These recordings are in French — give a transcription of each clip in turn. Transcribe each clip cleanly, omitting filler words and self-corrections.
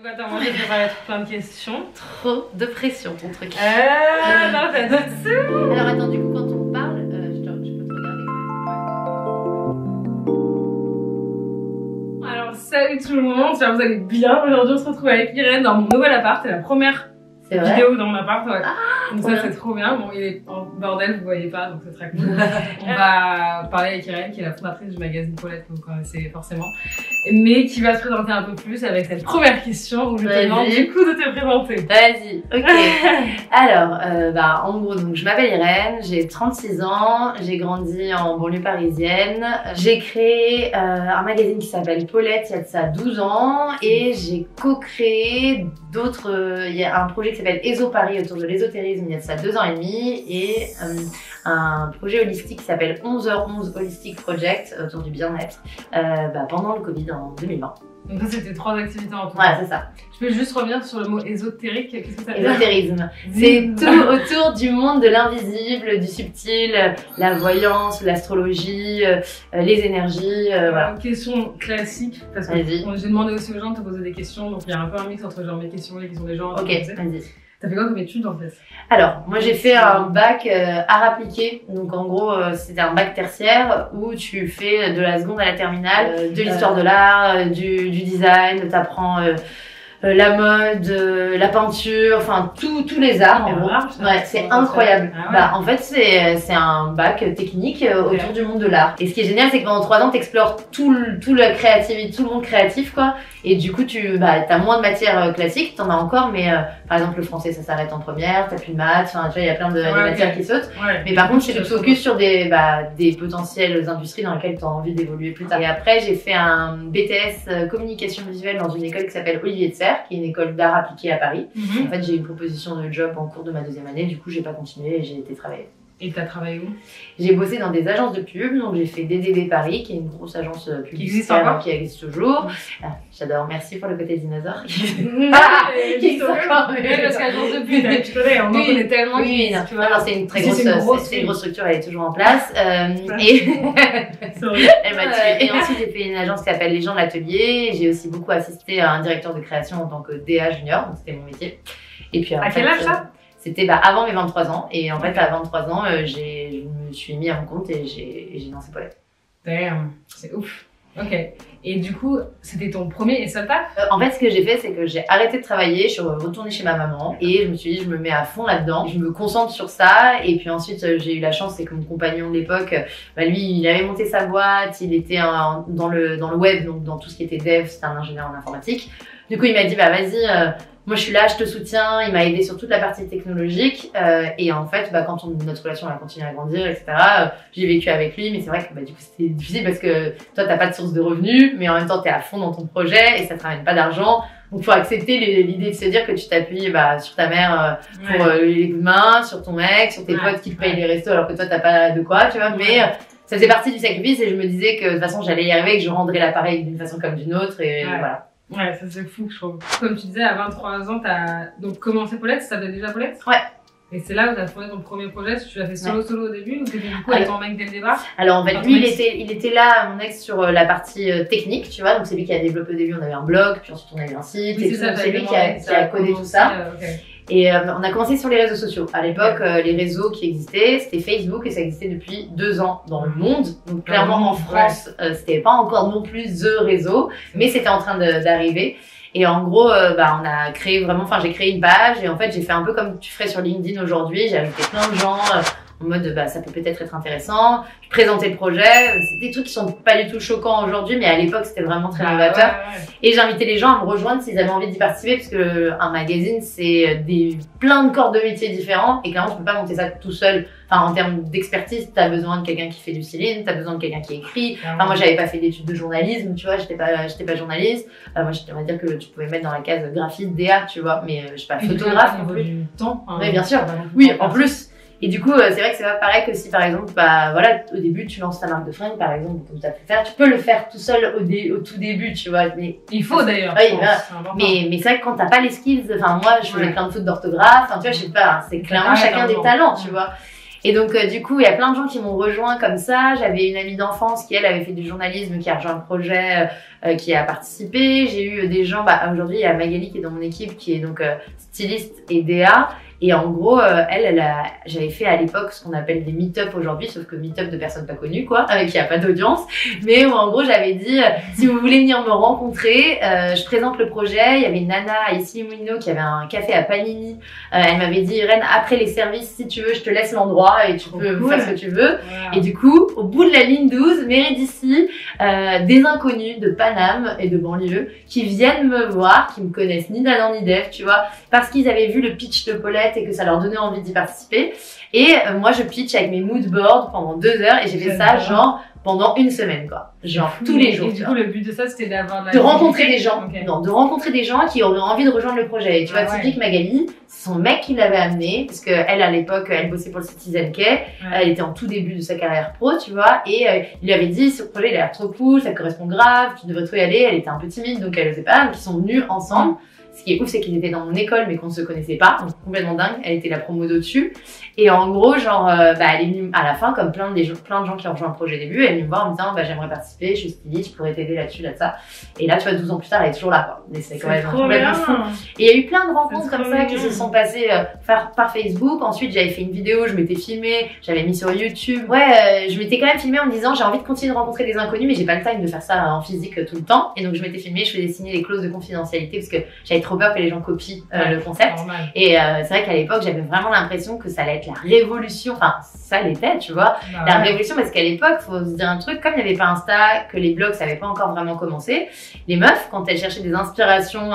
Donc attends, moi j'ai préparé plein de questions. Trop de pression ton truc. Non, pas du tout. Alors attends, du coup quand on parle, je peux te regarder. Alors salut tout le monde, j'espère que vous allez bien. Aujourd'hui on se retrouve avec Irène dans mon nouvel appart. C'est la première vidéo dans mon appart. Ouais. Donc ça c'est trop bien. Bon il est en bordel, vous voyez pas, donc c'est très cool. On va parler avec Irène qui est la fondatrice du magazine Paulette, donc c'est forcément. Mais qui va se présenter un peu plus avec cette première question où je te demande du coup de te présenter. Vas-y, ok. Alors, en gros, donc, je m'appelle Irène, j'ai 36 ans, j'ai grandi en banlieue parisienne. J'ai créé un magazine qui s'appelle Paulette il y a de ça 12 ans et j'ai co-créé d'autres... Il y a un projet qui s'appelle ESO Paris autour de l'ésotérisme il y a de ça 2 ans et demi et un projet holistique qui s'appelle 11h11 Holistic Project autour du bien-être pendant le Covid en 2020. Donc ça c'était 3 activités en tout. Ouais, c'est ça. Je peux juste revenir sur le mot ésotérique, qu'est-ce que ça veut dire? Ésotérisme. C'est tout autour du monde de l'invisible, du subtil, la voyance, l'astrologie, les énergies, voilà. Question classique, parce que j'ai demandé aussi aux gens de te poser des questions, donc il y a un peu un mix entre genre mes questions et les questions des gens. Ok, vas-y. T'as fait quoi comme études en fait? Alors, moi j'ai fait un bac art appliqué, donc en gros c'était un bac tertiaire où tu fais de la seconde à la terminale, de l'histoire de l'art, du design, t'apprends la mode, la peinture, enfin tous les arts. Ouais, c'est incroyable. Ah ouais. En fait c'est un bac technique autour du monde de l'art. Et ce qui est génial c'est que pendant 3 ans t'explores tout la créativité, tout le monde créatif quoi. Et du coup t'as moins de matières classiques, t'en as encore, mais par exemple le français ça s'arrête en première, t'as plus de maths, enfin tu vois il y a plein de matières qui sautent. Ouais. Mais par contre tu te focuses sur des potentielles industries dans lesquelles t'as envie d'évoluer plus tard. Et après j'ai fait un BTS communication visuelle dans une école qui s'appelle Olivier de Serres, qui est une école d'art appliqué à Paris. En fait j'ai eu une proposition de job en cours de ma 2e année, du coup j'ai pas continué et j'ai été travailler. Et t'as travaillé où? J'ai bossé dans des agences de pub, donc j'ai fait DDB Paris, qui est une grosse agence publicitaire qui existe toujours. Ah, j'adore, merci pour le côté dinosaure. Qui existe encore, parce qu'agence de pub, tu connais, on en connaît tellement. Oui, non, c'est une très grosse structure, elle est toujours en place. Et elle m'a tuée. Et ensuite j'ai fait une agence qui s'appelle Les gens de l'atelier. J'ai aussi beaucoup assisté à un directeur de création en tant que DA junior, donc c'était mon métier. Et puis à quel âge ça? C'était avant mes 23 ans et en fait à 23 ans je me suis mis à mon compte et j'ai lancé Paulette. Damn, c'est ouf. Ok. Et du coup, c'était ton premier et seul taf? En fait, ce que j'ai fait, c'est que j'ai arrêté de travailler, je suis retournée chez ma maman et je me suis dit, je me mets à fond là-dedans, je me concentre sur ça. Et puis ensuite, j'ai eu la chance, c'est que mon compagnon de l'époque, lui, il avait monté sa boîte, il était dans le web, donc dans tout ce qui était dev, c'était un ingénieur en informatique. Du coup, il m'a dit, vas-y, moi je suis là, je te soutiens. Il m'a aidé sur toute la partie technologique et en fait quand notre relation a continué à grandir, etc. J'ai vécu avec lui, mais c'est vrai que du coup c'était difficile parce que toi t'as pas de source de revenus, mais en même temps t'es à fond dans ton projet et ça te ramène pas d'argent. Donc faut accepter l'idée de se dire que tu t'appuies sur ta mère pour les coups de main, sur ton mec, sur tes potes qui te payent les restos alors que toi t'as pas de quoi, tu vois. Mais ça faisait partie du sacrifice et je me disais que de toute façon j'allais y arriver et que je rendrais l'appareil d'une façon comme d'une autre et voilà. Ouais, ça c'est fou, je trouve. Comme tu disais, à 23 ans, t'as donc commencé Paulette, ça t'avait déjà Paulette? Ouais. Et c'est là où t'as fondé ton premier projet, tu l'as fait solo au début, ou t'étais du coup avec ton mec dès le départ? Alors en fait, lui, il était là, mon ex, sur la partie technique, tu vois, donc c'est lui qui a développé au début, on avait un blog, puis ensuite on avait un site, et c'est lui qui a codé tout ça. Et on a commencé sur les réseaux sociaux. À l'époque, les réseaux qui existaient, c'était Facebook et ça existait depuis 2 ans dans le monde. Donc clairement en France, c'était pas encore non plus the réseau, mais c'était en train d'arriver. Et en gros, on a créé j'ai créé une page et en fait j'ai fait un peu comme tu ferais sur LinkedIn aujourd'hui. J'ai ajouté plein de gens en mode ça peut peut-être être intéressant. Je présentais le projet. C'est des trucs qui sont pas du tout choquants aujourd'hui, mais à l'époque c'était vraiment très novateur. Et j'invitais les gens à me rejoindre s'ils avaient envie d'y participer parce que un magazine c'est plein de corps de métiers différents et clairement tu peux pas monter ça tout seul. Enfin en termes d'expertise, t'as besoin de quelqu'un qui fait du styling, t'as besoin de quelqu'un qui écrit. Enfin moi j'avais pas fait d'études de journalisme, tu vois, j'étais pas journaliste. Moi on va dire que tu pouvais mettre dans la case graphiste, DA, tu vois, mais je suis pas photographe non plus. Du temps. Oui bien sûr. Oui en plus. Et du coup, c'est vrai que c'est pas pareil que si par exemple, au début tu lances ta marque de fringues par exemple, comme tu as pu faire, tu peux le faire tout seul au tout début, tu vois. Mais il faut d'ailleurs. Oui, mais c'est vrai que quand t'as pas les skills, enfin moi je faisais plein de fautes d'orthographe, enfin tu vois, je sais pas, c'est clairement chacun des talents, tu vois. Et donc du coup, il y a plein de gens qui m'ont rejoint comme ça. J'avais une amie d'enfance qui elle avait fait du journalisme, qui a rejoint le projet qui a participé. J'ai eu des gens, aujourd'hui il y a Magali qui est dans mon équipe qui est donc styliste et DA. Et en gros, j'avais fait à l'époque ce qu'on appelle des meet-up aujourd'hui, sauf que meet-up de personnes pas connues, quoi, qui a pas d'audience. Mais où, en gros, j'avais dit, si vous voulez venir me rencontrer, je présente le projet. Il y avait une nana ici, Moulineau, qui avait un café à Panini. Elle m'avait dit, Irène, après les services, si tu veux, je te laisse l'endroit et tu peux faire ce que tu veux. Wow. Et du coup, au bout de la ligne 12, mairie d'ici, des inconnus de Paname et de banlieue qui viennent me voir, qui me connaissent ni d'Adam ni d'Ève, tu vois, parce qu'ils avaient vu le pitch de Paulette et que ça leur donnait envie d'y participer. Et moi, je pitch avec mes mood boards pendant 2 heures et j'ai fait ça genre pendant 1 semaine, quoi. Genre tous les jours. Et du coup, le but de ça, c'était d'avoir de rencontrer des gens. Okay. Non, de rencontrer des gens qui auraient envie de rejoindre le projet. Et tu vois, typique Magali, c'est son mec qui l'avait amené parce que elle, à l'époque, elle bossait pour le Citizen K. Elle était en tout début de sa carrière pro, tu vois. Et il lui avait dit, ce projet, il a l'air trop cool, ça te correspond grave, tu devrais trop y aller. Elle était un peu timide, donc elle osait pas. Donc ils sont venus ensemble. Ce qui est ouf, c'est qu'ils étaient dans mon école, mais qu'on ne se connaissait pas. Donc, complètement dingue. Elle était la promo d'au-dessus. Et en gros, genre, elle est venue à la fin, comme plein de gens qui ont rejoint le projet au début, elle est venue me voir en me disant, j'aimerais participer, je suis styliste, je pourrais t'aider là-dessus, ça. Et là, tu vois, 12 ans plus tard, elle est toujours là, quoi. Mais c'est quand même complètement fou. Et il y a eu plein de rencontres comme ça qui se sont passées par Facebook. Ensuite, j'avais fait une vidéo, je m'étais filmée, j'avais mis sur YouTube. Je m'étais quand même filmée en me disant, j'ai envie de continuer de rencontrer des inconnus, mais j'ai pas le time de faire ça en physique tout le temps. Et donc, je m'étais filmée, je faisais signer les clauses de confidentialité parce que j'avais trop peur que les gens copient le concept. Et c'est vrai qu'à l'époque, j'avais vraiment l'impression que ça allait être la révolution. Enfin, ça l'était, tu vois. La révolution, parce qu'à l'époque, faut se dire un truc, comme il n'y avait pas Insta, que les blogs, ça n'avait pas encore vraiment commencé, les meufs, quand elles cherchaient des inspirations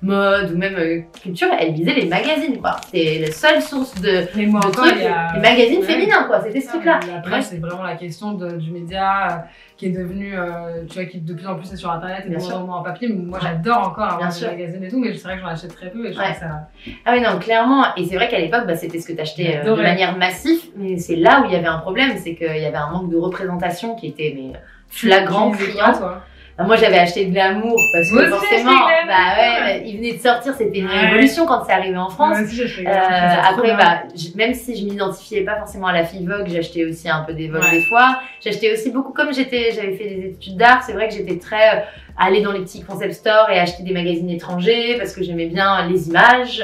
mode ou même culture, elles lisaient les magazines, quoi. C'était la seule source de trucs, les magazines féminins, quoi. C'était ce truc-là. Après, c'est vraiment la question du média qui est devenu, tu vois, qui de plus en plus est sur Internet et de moins en moins en papier. Moi, j'adore encore avoir des magazines et tout, mais c'est vrai que j'en achète très peu et je trouve ça... Ah oui, non, clairement. Et c'est vrai qu'à l'époque, c'était ce que t'achetais de manière massive, mais c'est là où il y avait un problème, c'est qu'il y avait un manque de représentation qui était flagrant, criant. Moi, j'avais acheté de l'amour parce que forcément, il venait de sortir, c'était une révolution quand c'est arrivé en France. Après, même si je m'identifiais pas forcément à la fille Vogue, j'achetais aussi un peu des Vogue des fois. J'achetais aussi beaucoup, comme j'avais fait des études d'art, c'est vrai que j'étais très aller dans les petits concept stores et acheter des magazines étrangers parce que j'aimais bien les images,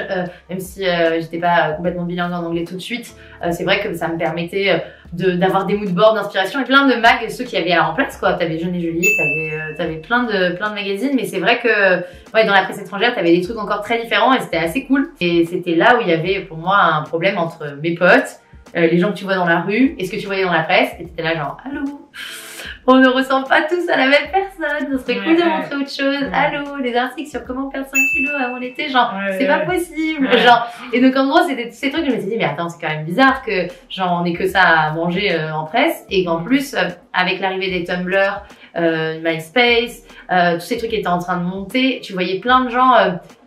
même si j'étais pas complètement bilingue en anglais tout de suite. C'est vrai que ça me permettait d'avoir des moodboards d'inspiration et plein de mags, ceux qu'il y avait en place, quoi. T'avais Jeune et Jolie, t'avais plein de magazines, mais c'est vrai que dans la presse étrangère, t'avais des trucs encore très différents et c'était assez cool. Et c'était là où il y avait pour moi un problème entre mes potes, les gens que tu vois dans la rue et ce que tu voyais dans la presse, et t'étais là genre allô, on ne ressemble pas tous à la même personne, ce serait cool de montrer autre chose. Allô, les articles sur comment perdre 5 kilos avant l'été, genre c'est pas possible. Genre, et donc en gros c'était tous ces trucs, je me suis dit mais attends, c'est quand même bizarre que genre on ait que ça à manger en presse et qu'en plus avec l'arrivée des Tumblr, MySpace, tous ces trucs qui étaient en train de monter, tu voyais plein de gens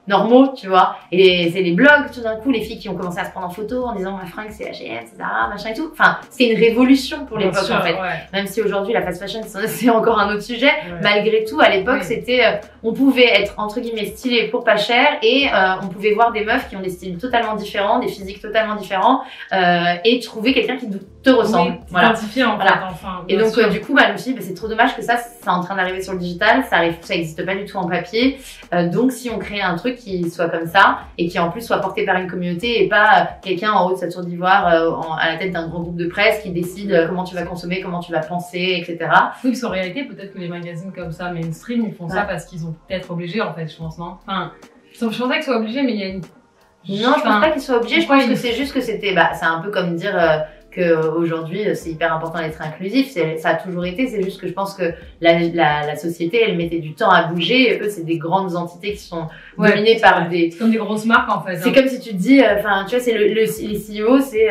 normaux, tu vois, et c'est les blogs tout d'un coup, les filles qui ont commencé à se prendre en photo en disant ma fringue c'est H&M, c'est Zara, machin et tout. Enfin, c'est une révolution pour l'époque en fait. Même si aujourd'hui la fast fashion c'est encore un autre sujet, malgré tout à l'époque c'était, on pouvait être entre guillemets stylé pour pas cher et on pouvait voir des meufs qui ont des styles totalement différents, des physiques totalement différents et trouver quelqu'un qui te ressemble. Identifié en fait, enfin. Et donc du coup, je me suis dit c'est trop dommage que ça c'est en train d'arriver sur le digital, ça existe pas du tout en papier. Donc si on crée un truc qui soit comme ça et qui en plus soit porté par une communauté et pas quelqu'un en haut de sa tour d'ivoire à la tête d'un grand groupe de presse qui décide comment tu vas consommer, comment tu vas penser, etc. Oui, parce qu'en réalité, peut-être que les magazines comme ça, mainstream, ils font ça parce qu'ils ont peut-être obligés en fait, je pense, non? Enfin, je pensais qu'ils soient obligés, mais il y a une... Non, je pense pas qu'ils soient obligés, je pense que c'est juste que c'était, c'est un peu comme dire qu'aujourd'hui c'est hyper important d'être inclusif, ça a toujours été, c'est juste que je pense que la société elle mettait du temps à bouger, et eux c'est des grandes entités qui sont dominées par des... C'est comme des grosses marques en fait. C'est comme si tu te dis, enfin tu vois, c'est les CEO, c'est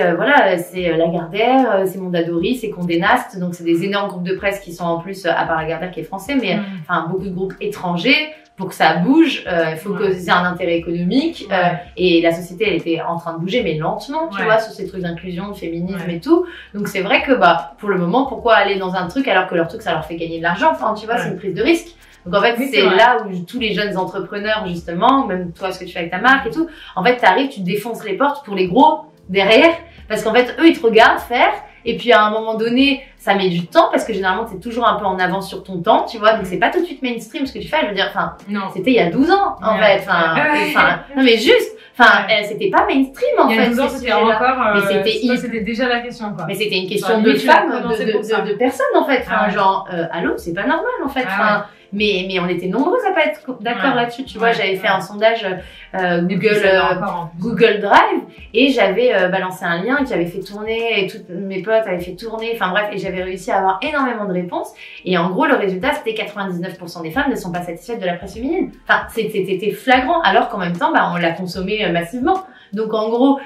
c'est Lagardère, c'est Mondadori, c'est Condé Nast, donc c'est des énormes groupes de presse qui sont en plus, à part Lagardère qui est français, mais enfin beaucoup de groupes étrangers. Pour que ça bouge, il faut que c'est un intérêt économique et la société elle était en train de bouger mais lentement, tu vois, sur ces trucs d'inclusion, de féminisme et tout. Donc c'est vrai que pour le moment, pourquoi aller dans un truc alors que leur truc ça leur fait gagner de l'argent, enfin tu vois, c'est une prise de risque. Donc en fait c'est là où tous les jeunes entrepreneurs justement, même toi ce que tu fais avec ta marque et tout, en fait t'arrives, tu défonces les portes pour les gros derrière parce qu'en fait eux ils te regardent faire Et puis à un moment donné, ça met du temps parce que généralement t'es toujours un peu en avance sur ton temps, tu vois. Donc c'est pas tout de suite mainstream ce que tu fais. Je veux dire, enfin, c'était il y a 12 ans en fait. Enfin, non mais juste. Enfin, c'était pas mainstream en fait. Il y a 12 ans, c'était encore. Mais c'était déjà la question, quoi. Mais c'était une question de femmes, de personnes en fait. Enfin, genre, allô, c'est pas normal en fait. Enfin, mais on était nombreuses à pas être d'accord là-dessus. Tu vois, j'avais fait un sondage Google Drive et j'avais balancé un lien qui avait fait tourner et toutes mes potes avaient fait tourner. Enfin bref, et j'avais réussi à avoir énormément de réponses. Et en gros, le résultat, c'était 99% des femmes ne sont pas satisfaites de la presse féminine. Enfin, c'était flagrant. Alors qu'en même temps, on l'a consommé massivement. Donc en gros,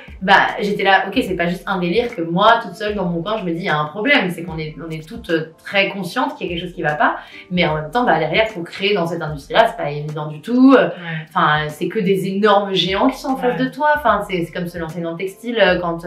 j'étais là, ok, c'est pas juste un délire que moi, toute seule dans mon coin, je me dis, il y a un problème. C'est qu'on est toutes très conscientes qu'il y a quelque chose qui va pas. Mais en même temps, derrière, faut créer dans cette industrie-là, c'est pas évident du tout. Enfin, c'est que des énormes géants qui sont en face de toi. Enfin, c'est comme se lancer dans le textile quand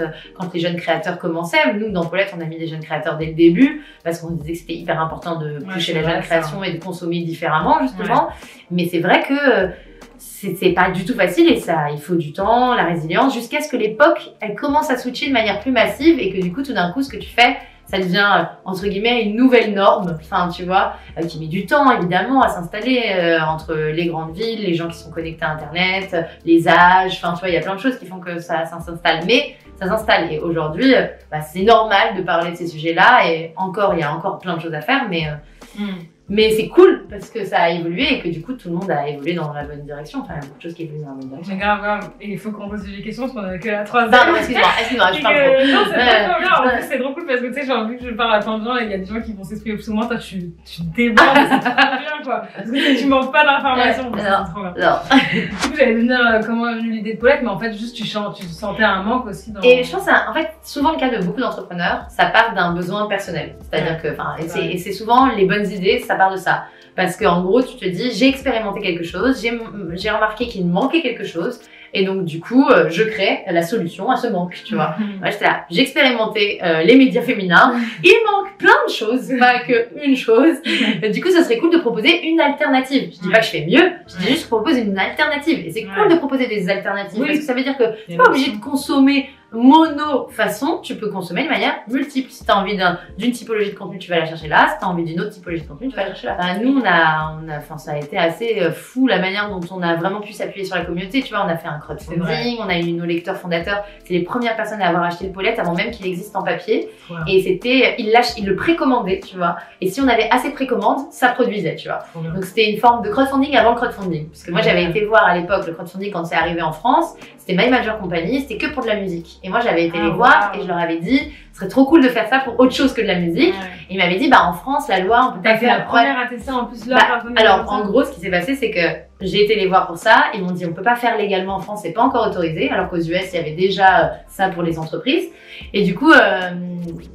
les jeunes créateurs commençaient. Nous, dans Paulette, on a mis des jeunes créateurs dès le début parce qu'on disait que c'était hyper important de pousser la jeune création et de consommer différemment, justement. Mais c'est vrai que c'est pas du tout facile et ça, il faut du temps, la résilience, jusqu'à ce que l'époque, elle commence à switcher de manière plus massive et que du coup, tout d'un coup, ce que tu fais, ça devient, entre guillemets, une nouvelle norme, enfin, tu vois, qui met du temps, évidemment, à s'installer entre les grandes villes, les gens qui sont connectés à Internet, les âges, enfin, tu vois, il y a plein de choses qui font que ça s'installe, mais ça s'installe. Et aujourd'hui, c'est normal de parler de ces sujets-là et il y a encore plein de choses à faire, mais c'est cool parce que ça a évolué et que du coup tout le monde a évolué dans la bonne direction. Enfin, il y a beaucoup de choses qui évoluent dans la bonne direction. Mais grave. Et il faut qu'on pose des questions parce qu'on a que la troisième. Non, excuse-moi, je parle trop. Non, c'est pas trop grave. En plus, c'est trop cool parce que tu sais, j'ai envie que je parle à plein de gens et il y a des gens qui vont s'exprimer plus souvent. Toi, tu débordes, c'est trop bien, quoi. Parce que tu manques pas d'informations. C'est trop bien. Du coup, j'allais devenir comment est venue l'idée de Paulette, mais en fait, juste tu sentais un manque aussi dans. Et je pense, en fait, souvent le cas de beaucoup d'entrepreneurs, ça part d'un besoin personnel. C'est-à-dire que, et c'est souvent les bonnes idées, ça part de ça. Parce qu'en gros, tu te dis, j'ai expérimenté quelque chose, j'ai remarqué qu'il me manquait quelque chose, et donc du coup, je crée la solution à ce manque, tu vois. Ouais, j'étais là, j'ai expérimenté les médias féminins, il manque plein de choses, pas qu'une chose. Du coup, ça serait cool de proposer une alternative. Je dis pas que je fais mieux, je dis juste que je propose une alternative. Et c'est cool de proposer des alternatives, parce que ça veut dire que t'es pas obligé de consommer mono-façon, tu peux consommer de manière multiple. Si tu as envie d'une typologie de contenu, tu vas la chercher là. Si tu as envie d'une autre typologie de contenu, tu vas la chercher là. Nous, ça a été assez fou la manière dont on a vraiment pu s'appuyer sur la communauté. Tu vois, on a fait un crowdfunding, on a eu nos lecteurs fondateurs. C'est les premières personnes à avoir acheté le Paulette avant même qu'il existe en papier. Et c'était, ils le précommandaient, tu vois. Et si on avait assez de précommandes, ça produisait, tu vois. Donc c'était une forme de crowdfunding avant le crowdfunding. Parce que moi, j'avais été voir à l'époque le crowdfunding quand c'est arrivé en France. C'était My Major Company, c'était que pour de la musique. Et moi, j'avais été les voir et je leur avais dit, ce serait trop cool de faire ça pour autre chose que de la musique. Et ils m'avaient dit, en France, la loi, on peut pas faire. La première à tester en plus là. Alors, en gros, ce qui s'est passé, c'est que j'ai été les voir pour ça. Ils m'ont dit, on peut pas faire légalement en France, c'est pas encore autorisé. Alors qu'aux US, il y avait déjà ça pour les entreprises. Et du coup,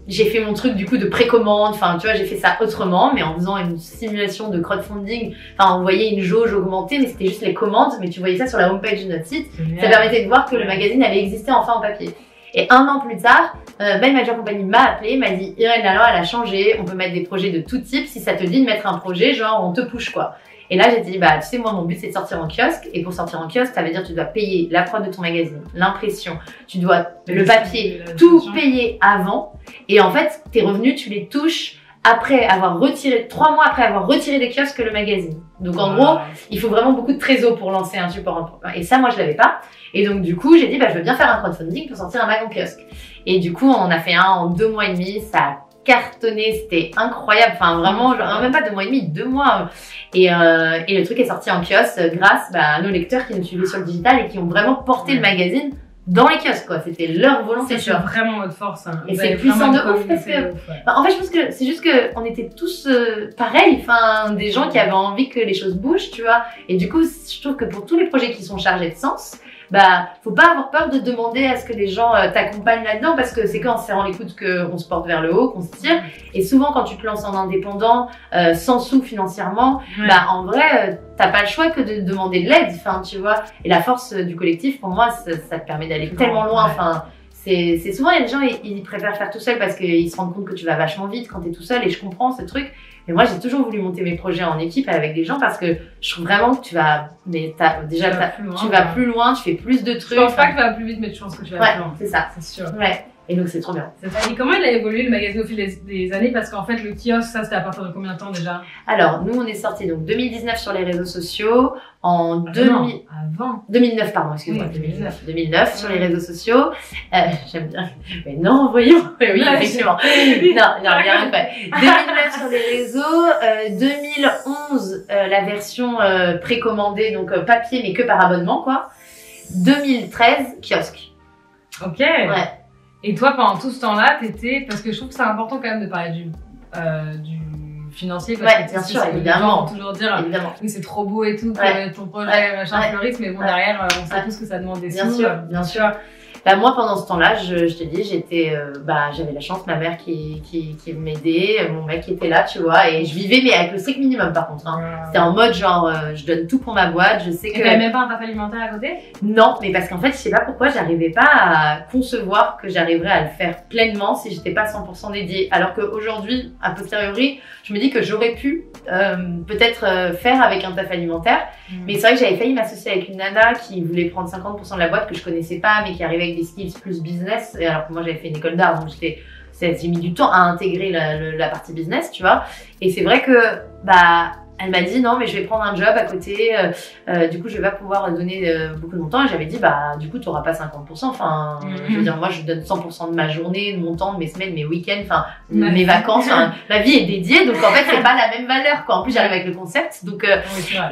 j'ai fait mon truc du coup de précommande. Enfin, tu vois, j'ai fait ça autrement, mais en faisant une simulation de crowdfunding. Enfin, on voyait une jauge augmenter, mais c'était juste les commandes. Mais tu voyais ça sur la homepage de notre site. Ça permettait de voir que le magazine allait exister enfin en papier. Et 1 an plus tard, My Major Company m'a appelé, m'a dit, Irène, la loi, elle a changé. On peut mettre des projets de tout type. Si ça te dit de mettre un projet, genre, on te push, quoi. Et là, j'ai dit, tu sais, moi, mon but, c'est de sortir en kiosque. Et pour sortir en kiosque, ça veut dire que tu dois payer la prod de ton magazine, l'impression, tu dois le papier, tout payer avant. Et en fait, tes revenus, tu les touches après avoir retiré, 3 mois après avoir retiré des kiosques le magazine. Donc, en gros, il faut vraiment beaucoup de trésor pour lancer un support. Et ça, moi, je l'avais pas. Et donc, du coup, j'ai dit, je veux bien faire un crowdfunding pour sortir un mag en kiosque. Et du coup, on a fait un en 2 mois et demi. Ça a cartonné, c'était incroyable. Enfin, vraiment, genre, même pas 2 mois et demi, 2 mois. Et le truc est sorti en kiosque grâce à nos lecteurs qui nous suivaient sur le digital et qui ont vraiment porté le magazine dans les kiosques, quoi. C'était leur volonté. C'est vraiment votre force. Hein. Et c'est puissant de ouf parce que, en fait, je pense que c'est juste que on était tous pareils, enfin, des gens qui avaient envie que les choses bougent, tu vois. Et du coup, je trouve que pour tous les projets qui sont chargés de sens, faut pas avoir peur de demander à ce que les gens t'accompagnent là-dedans parce que c'est quand on se serrant les coudes qu'on se porte vers le haut, qu'on se tire. Et souvent, quand tu te lances en indépendant, sans sous financièrement, en vrai, t'as pas le choix que de demander de l'aide, enfin, tu vois. Et la force du collectif, pour moi, ça te permet d'aller tellement loin, enfin. C'est souvent, il y a des gens, ils préfèrent faire tout seul parce qu'ils se rendent compte que tu vas vachement vite quand t'es tout seul et je comprends ce truc. Mais moi, j'ai toujours voulu monter mes projets en équipe avec des gens parce que je trouve vraiment que tu vas plus loin, tu fais plus de trucs. Je pense pas que tu vas plus vite, mais je pense que tu vas plus loin. C'est ça. C'est sûr. Ouais. Et donc c'est trop bien. Et comment il a évolué le magazine au fil des années? Parce qu'en fait le kiosque, ça c'était à partir de combien de temps déjà? Alors nous on est sorti donc 2019 sur les réseaux sociaux, en 2009 pardon, excuse-moi, 2009 sur les réseaux sociaux. J'aime bien. Mais non, voyons. Oui, effectivement. Non, rien fait. 2009 sur les réseaux, 2011 la version précommandée, donc papier mais que par abonnement quoi. 2013 kiosque. Ok. Ouais. Et toi, pendant tout ce temps-là, t'étais, parce que je trouve que c'est important quand même de parler du financier, parce que bien sûr, évidemment. Toujours dire, évidemment. Oui, c'est trop beau et tout, que ton projet machin fleurisse, mais bon, derrière, on sait tous que ça demande des sous. Bien sûr. Bah, moi, pendant ce temps-là, je te dis, j'avais la chance, ma mère qui m'aidait, mon mec qui était là, tu vois, et je vivais, mais avec le strict minimum, par contre, hein. C'était en mode, genre, je donne tout pour ma boîte, je sais que... Et t'avais même pas un taf alimentaire à côté? Non, mais parce qu'en fait, je sais pas pourquoi, j'arrivais pas à concevoir que j'arriverais à le faire pleinement si j'étais pas 100% dédiée. Alors qu'aujourd'hui, a posteriori, je me dis que j'aurais pu, peut-être, faire avec un taf alimentaire. Mais c'est vrai que j'avais failli m'associer avec une nana qui voulait prendre 50% de la boîte que je connaissais pas, mais qui arrivait avec des skills plus business. Et alors que moi, j'avais fait une école d'art, donc j'ai mis du temps à intégrer la partie business, tu vois. Et c'est vrai que, elle m'a dit non mais je vais prendre un job à côté, du coup je vais pas pouvoir donner beaucoup de mon temps et j'avais dit du coup tu auras pas 50%, enfin je veux dire moi je donne 100% de ma journée, de mon temps, de mes semaines, mes week-ends, enfin mes vacances, ma vie est dédiée donc en fait c'est pas la même valeur quoi. En plus j'arrive avec le concept donc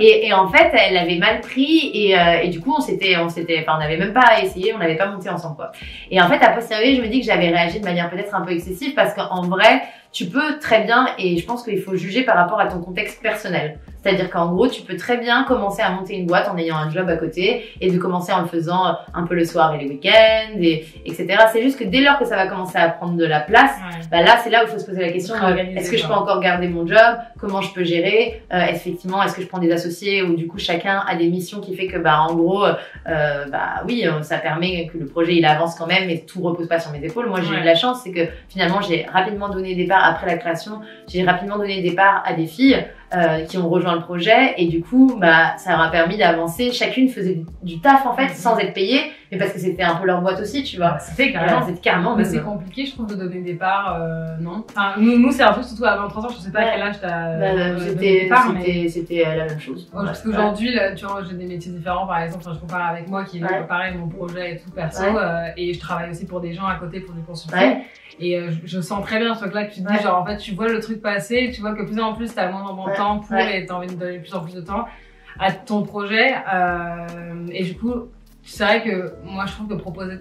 et en fait elle avait mal pris et du coup on n'avait même pas essayé, on n'avait pas monté ensemble quoi. Et en fait à posteriori je me dis que j'avais réagi de manière peut-être un peu excessive parce qu'en vrai tu peux très bien, et je pense qu'il faut juger par rapport à ton contexte personnel. C'est-à-dire qu'en gros, tu peux très bien commencer à monter une boîte en ayant un job à côté et de commencer en le faisant un peu le soir et les week-ends, etc. C'est juste que dès lors que ça va commencer à prendre de la place, là, c'est là où il faut se poser la question est-ce que je peux encore garder mon job? Comment je peux gérer? Effectivement, est-ce que je prends des associés ou du coup chacun a des missions qui fait que en gros, oui, ça permet que le projet il avance quand même et tout repose pas sur mes épaules. Moi, j'ai eu de la chance, c'est que finalement, j'ai rapidement donné des parts après la création. J'ai rapidement donné des parts à des filles qui ont rejoint le projet et du coup ça leur a permis d'avancer. Chacune faisait du taf en fait sans être payée, mais parce que c'était un peu leur boîte aussi, tu vois. C'était carrément. Mais c'est compliqué, je trouve, de donner des parts, non. Enfin, nous c'est un peu surtout à 23 ans, je sais pas à quel âge t'as. C'était la même chose. Parce qu'aujourd'hui, tu vois, j'ai des métiers différents, par exemple. Enfin, je compare avec moi qui est pareil, mon projet et tout perso, et je travaille aussi pour des gens à côté pour du consulting. Et je sens très bien ce truc-là que tu te dis, genre en fait tu vois le truc passer, tu vois que plus en plus t'as moins de temps pour et t'as envie de donner plus en plus de temps à ton projet. Et du coup, c'est vrai que moi je trouve que proposer,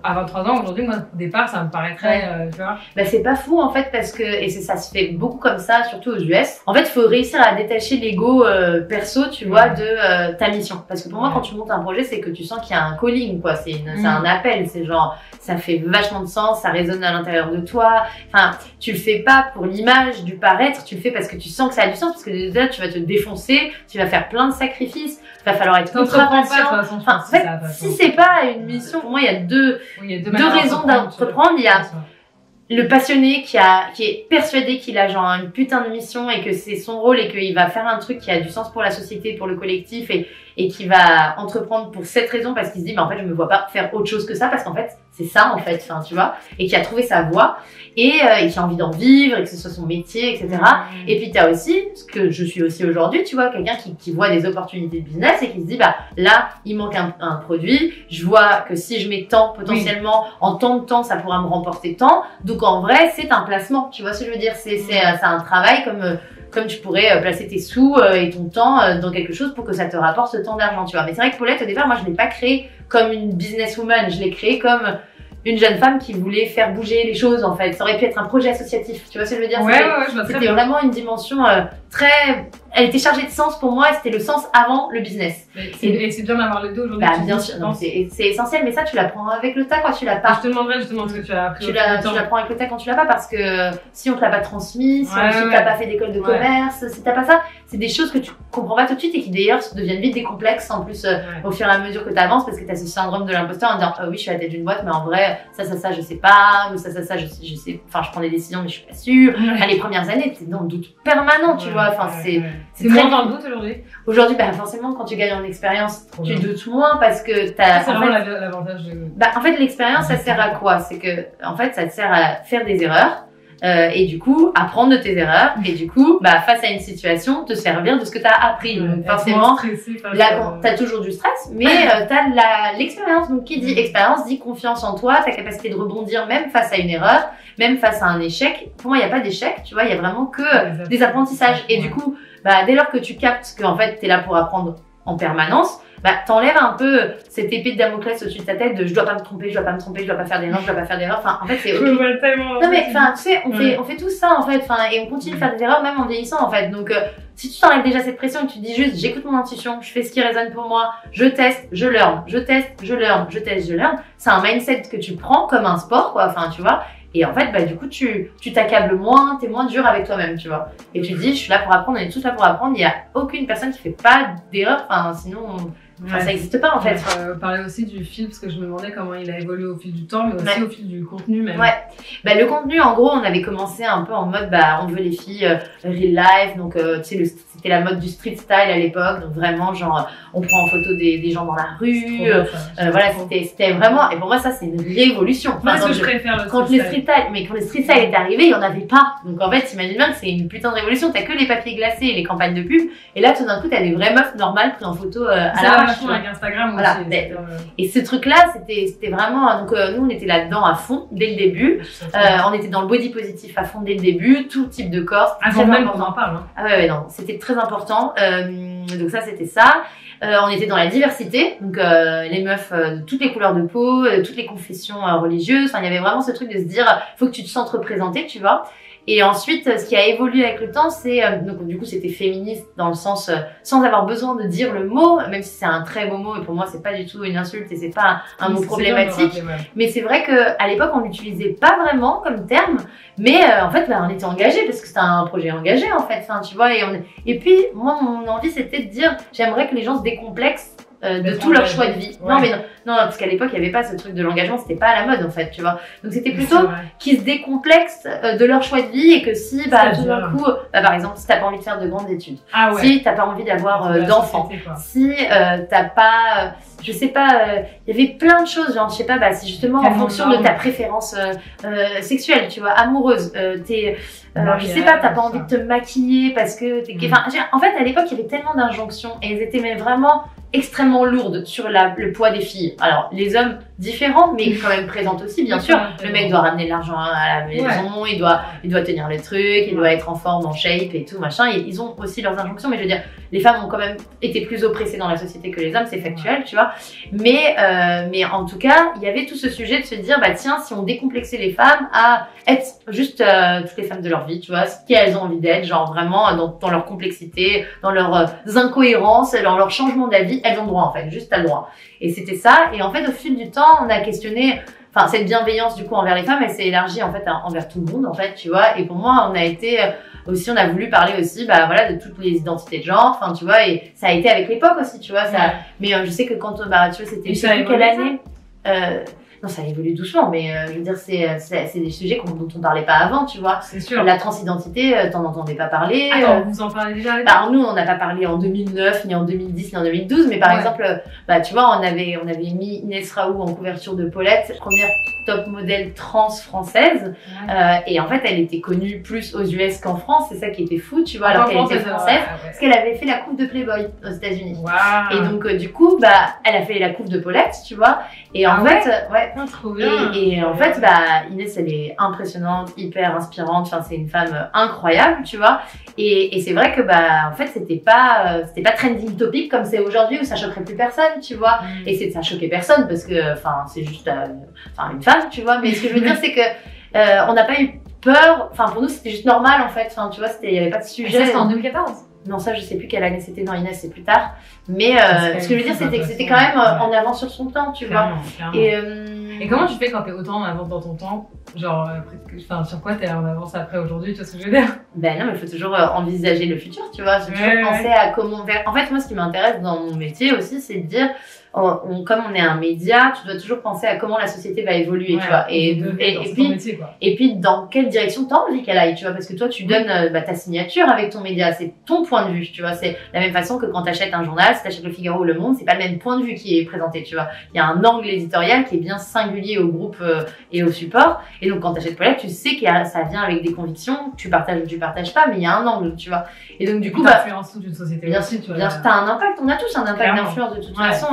à 23 ans aujourd'hui, moi au départ ça me paraîtrait, tu vois. C'est pas fou en fait parce que, et ça se fait beaucoup comme ça, surtout aux US. En fait, il faut réussir à détacher l'ego perso, tu vois, de ta mission. Parce que pour moi, quand tu montes un projet, c'est que tu sens qu'il y a un calling, quoi. C'est un appel, c'est genre, ça fait vachement de sens, ça résonne à l'intérieur de toi. Enfin, tu le fais pas pour l'image, du paraître, tu le fais parce que tu sens que ça a du sens, parce que déjà tu vas te défoncer, tu vas faire plein de sacrifices, il va falloir être ultra patient. En fait, si c'est pas une mission, pour moi, il y a deux raisons d'entreprendre. Il y a le passionné qui est persuadé qu'il a genre une putain de mission et que c'est son rôle et qu'il va faire un truc qui a du sens pour la société, pour le collectif et qui va entreprendre pour cette raison parce qu'il se dit en fait je me vois pas faire autre chose que ça parce qu'en fait c'est ça en fait, tu vois, et qui a trouvé sa voie et qui a envie d'en vivre et que ce soit son métier, etc. Et puis t'as aussi, ce que je suis aussi aujourd'hui, tu vois, quelqu'un qui voit des opportunités de business et qui se dit là il manque un produit, je vois que si je mets tant potentiellement en tant de temps ça pourra me remporter tant, donc en vrai c'est un placement, tu vois ce que je veux dire, c'est un travail comme tu pourrais placer tes sous et ton temps dans quelque chose pour que ça te rapporte ce temps d'argent, tu vois. Mais c'est vrai que Paulette, au départ, moi, je l'ai pas créée comme une businesswoman, je l'ai créée comme une jeune femme qui voulait faire bouger les choses, en fait. Ça aurait pu être un projet associatif, tu vois ce que je veux dire? C'était vraiment une dimension très... Elle était chargée de sens pour moi, c'était le sens avant le business. Et c'est bien d'avoir les deux aujourd'hui. Bien sûr, c'est essentiel, mais ça tu l'apprends avec le tas quand tu l'as pas. Je te demanderais justement ce que tu as appris. Tu l'apprends avec le tas quand tu l'as pas parce que si on te l'a pas transmis, si t'as pas fait d'école de commerce, si t'as pas ça, c'est des choses que tu comprends pas tout de suite et qui d'ailleurs deviennent vite des complexes en plus au fur et à mesure que tu avances parce que t'as ce syndrome de l'imposteur en disant oui je suis à la tête d'une boîte mais en vrai ça je sais pas, ou ça je sais, enfin je prends des décisions mais je suis pas sûre. Les premières années t'es dans le doute permanent, tu vois. vois. Enfin, c'est moins dans le doute aujourd'hui. Aujourd'hui, bah, forcément, quand tu gagnes en expérience, tu doutes moins parce que t'as. C'est vraiment l'avantage de. Bah, en fait, l'expérience, ça sert à quoi? C'est que, en fait, ça te sert à faire des erreurs. Et du coup, apprendre de tes erreurs, et du coup, bah, face à une situation, te servir de ce que tu as appris. Donc, forcément, là, t'as toujours du stress, mais t'as l'expérience. Donc, qui dit expérience dit confiance en toi, ta capacité de rebondir même face à une erreur, même face à un échec. Pour moi, il n'y a pas d'échec, tu vois, il y a vraiment que des apprentissages. Et du coup, bah, dès lors que tu captes qu'en fait, t'es là pour apprendre en permanence, bah, t'enlèves un peu cette épée de Damoclès au-dessus de ta tête de je dois pas me tromper, je dois pas me tromper, je dois pas faire d'erreur, je dois pas faire d'erreur. Enfin, en fait, c'est ok. Non, mais, enfin, tu sais, on fait tout ça, en fait, enfin, et on continue de faire des erreurs même en vieillissant, en fait. Donc, si tu t'enlèves déjà cette pression et que tu dis juste, j'écoute mon intuition, je fais ce qui résonne pour moi, je teste, je learn, je teste, je learn, je teste, je learn. C'est un mindset que tu prends comme un sport, quoi, enfin, tu vois. Et en fait, bah, du coup, tu t'accables moins, t'es moins dur avec toi-même, tu vois. Et tu te dis, je suis là pour apprendre, on est tous là pour apprendre, il y a aucune personne qui fait pas d'erreur, enfin, sinon, enfin, ça n'existe pas en fait. Parler aussi du fil, parce que je me demandais comment il a évolué au fil du temps, mais aussi au fil du contenu même. Ouais. Bah, le contenu, en gros, on avait commencé un peu en mode, bah, on veut les filles real life, donc tu sais, c'était la mode du street style à l'époque, donc vraiment, genre, on prend en photo des gens dans la rue, voilà, c'était vraiment, et pour moi, ça, c'est une révolution. Moi, enfin, je préfère le quand le street style, mais quand le street style est arrivé, il n'y en avait pas. Donc en fait, t'imagines bien que c'est une putain de révolution. T'as que les papiers glacés et les campagnes de pub, et là, tout d'un coup, t'as des vraies meufs normales prises en photo à la avec Instagram voilà. Aussi. Et ce truc-là, c'était vraiment, donc nous, on était là-dedans à fond dès le début. On était dans le body positif à fond dès le début, tout type de corps. Avant même qu'on en parle. Hein. Ah ouais, non, c'était très important. Donc ça, c'était ça. On était dans la diversité, donc les meufs de toutes les couleurs de peau, toutes les confessions religieuses. Enfin, il y avait vraiment ce truc de se dire, faut que tu te sentes représentée, tu vois. Et ensuite, ce qui a évolué avec le temps, c'est donc du coup c'était féministe dans le sens sans avoir besoin de dire le mot, même si c'est un très beau mot et pour moi c'est pas du tout une insulte et c'est pas un mot problématique. Mais c'est vrai que à l'époque on l'utilisait pas vraiment comme terme, mais en fait bah, on était engagés parce que c'était un projet engagé en fait. Enfin, tu vois et puis moi mon envie c'était de dire j'aimerais que les gens se décomplexent de tout leur choix de vie. Ouais. Non, parce qu'à l'époque, il n'y avait pas ce truc de l'engagement, c'était pas à la mode en fait, tu vois. Donc c'était plutôt qu'ils se décomplexent de leur choix de vie et que si, bah, tout d'un coup, bah, par exemple, si t'as pas envie de faire de grandes études, si t'as pas envie d'avoir d'enfants, si t'as pas, je sais pas, il y avait plein de choses, genre, je sais pas, bah, c'est justement en fonction de ta préférence sexuelle, tu vois, amoureuse, je sais pas, t'as pas envie de te maquiller parce que enfin, en fait, à l'époque, il y avait tellement d'injonctions et elles étaient mais vraiment extrêmement lourde sur le poids des filles. Alors, les hommes différents, mais quand même présentes aussi, bien sûr. Le mec doit ramener de l'argent à la maison, il doit tenir le truc, il doit être en forme, en shape et tout, machin. Et ils ont aussi leurs injonctions, mais je veux dire, les femmes ont quand même été plus oppressées dans la société que les hommes, c'est factuel, tu vois. Mais en tout cas, il y avait tout ce sujet de se dire, bah tiens, si on décomplexait les femmes à être juste toutes les femmes de leur vie, tu vois, ce qu'elles ont envie d'être, genre vraiment dans leur complexité, dans leurs incohérences, dans leur changement d'avis, elles ont droit en fait, juste à le droit. Et c'était ça. Et en fait, au fil du temps, on a questionné, enfin cette bienveillance du coup envers les femmes, elle s'est élargie en fait envers tout le monde en fait, tu vois. Et pour moi, on a été aussi, on a voulu parler aussi, bah voilà, de toutes les identités de genre, enfin tu vois. Et ça a été avec l'époque aussi, tu vois. Ça. Mais je sais que quand bah tu vois, c'était je sais plus quelle année. Non, ça évolue doucement, mais je veux dire, c'est des sujets dont on parlait pas avant, tu vois. C'est sûr. La transidentité, t'en entendais pas parler. Attends, vous en parlez déjà? Alors nous, on n'a pas parlé en 2009, ni en 2010, ni en 2012, mais par exemple, bah tu vois, on avait mis Inès Raoult en couverture de Paulette, première top modèle trans française, et en fait, elle était connue plus aux US qu'en France, c'est ça qui était fou, tu vois, alors qu'elle était française, parce qu'elle avait fait la couve de Playboy aux États-Unis. Et donc, du coup, bah, elle a fait la couve de Paulette, tu vois, et en fait, trop bien. Et en fait, bah, Inès, elle est impressionnante, hyper inspirante. Enfin, c'est une femme incroyable, tu vois. Et c'est vrai que, bah, en fait, c'était pas trending topic comme c'est aujourd'hui où ça choquerait plus personne, tu vois. Et ça choquait personne parce que, enfin, c'est juste, une femme, tu vois. Mais ce que je veux dire, c'est que, on n'a pas eu peur. Enfin, pour nous, c'était juste normal, en fait. Enfin, tu vois, il y avait pas de sujet. Ça, c'était en 2014. Non, ça, je sais plus quelle année c'était. Non, Inès, c'est plus tard. Mais ce que je veux dire, c'était que c'était quand même en avance sur son temps, tu vois. Et comment tu fais quand t'es autant en avance dans ton temps? Genre, sur quoi t'es en avance après aujourd'hui, tu vois ce que je veux dire? Ben non, mais il faut toujours envisager le futur, tu vois. Faut toujours penser à comment faire. En fait, moi, ce qui m'intéresse dans mon métier aussi, c'est de dire, comme on est un média, tu dois toujours penser à comment la société va évoluer, tu vois. Et puis, dans quelle direction t'as envie qu'elle aille, tu vois, parce que toi, tu donnes ta signature avec ton média, c'est ton point de vue, tu vois. C'est la même façon que quand t'achètes un journal, si t'achètes Le Figaro ou Le Monde, c'est pas le même point de vue qui est présenté, tu vois. Il y a un angle éditorial qui est bien singulier au groupe et au support. Et donc, quand t'achètes Paulette, tu sais que ça vient avec des convictions, tu partages ou tu partages pas, mais il y a un angle, tu vois. Et donc, du coup, t'influences toute une société. Bien sûr, t'as un impact, on a tous un impact d'influence de toute façon.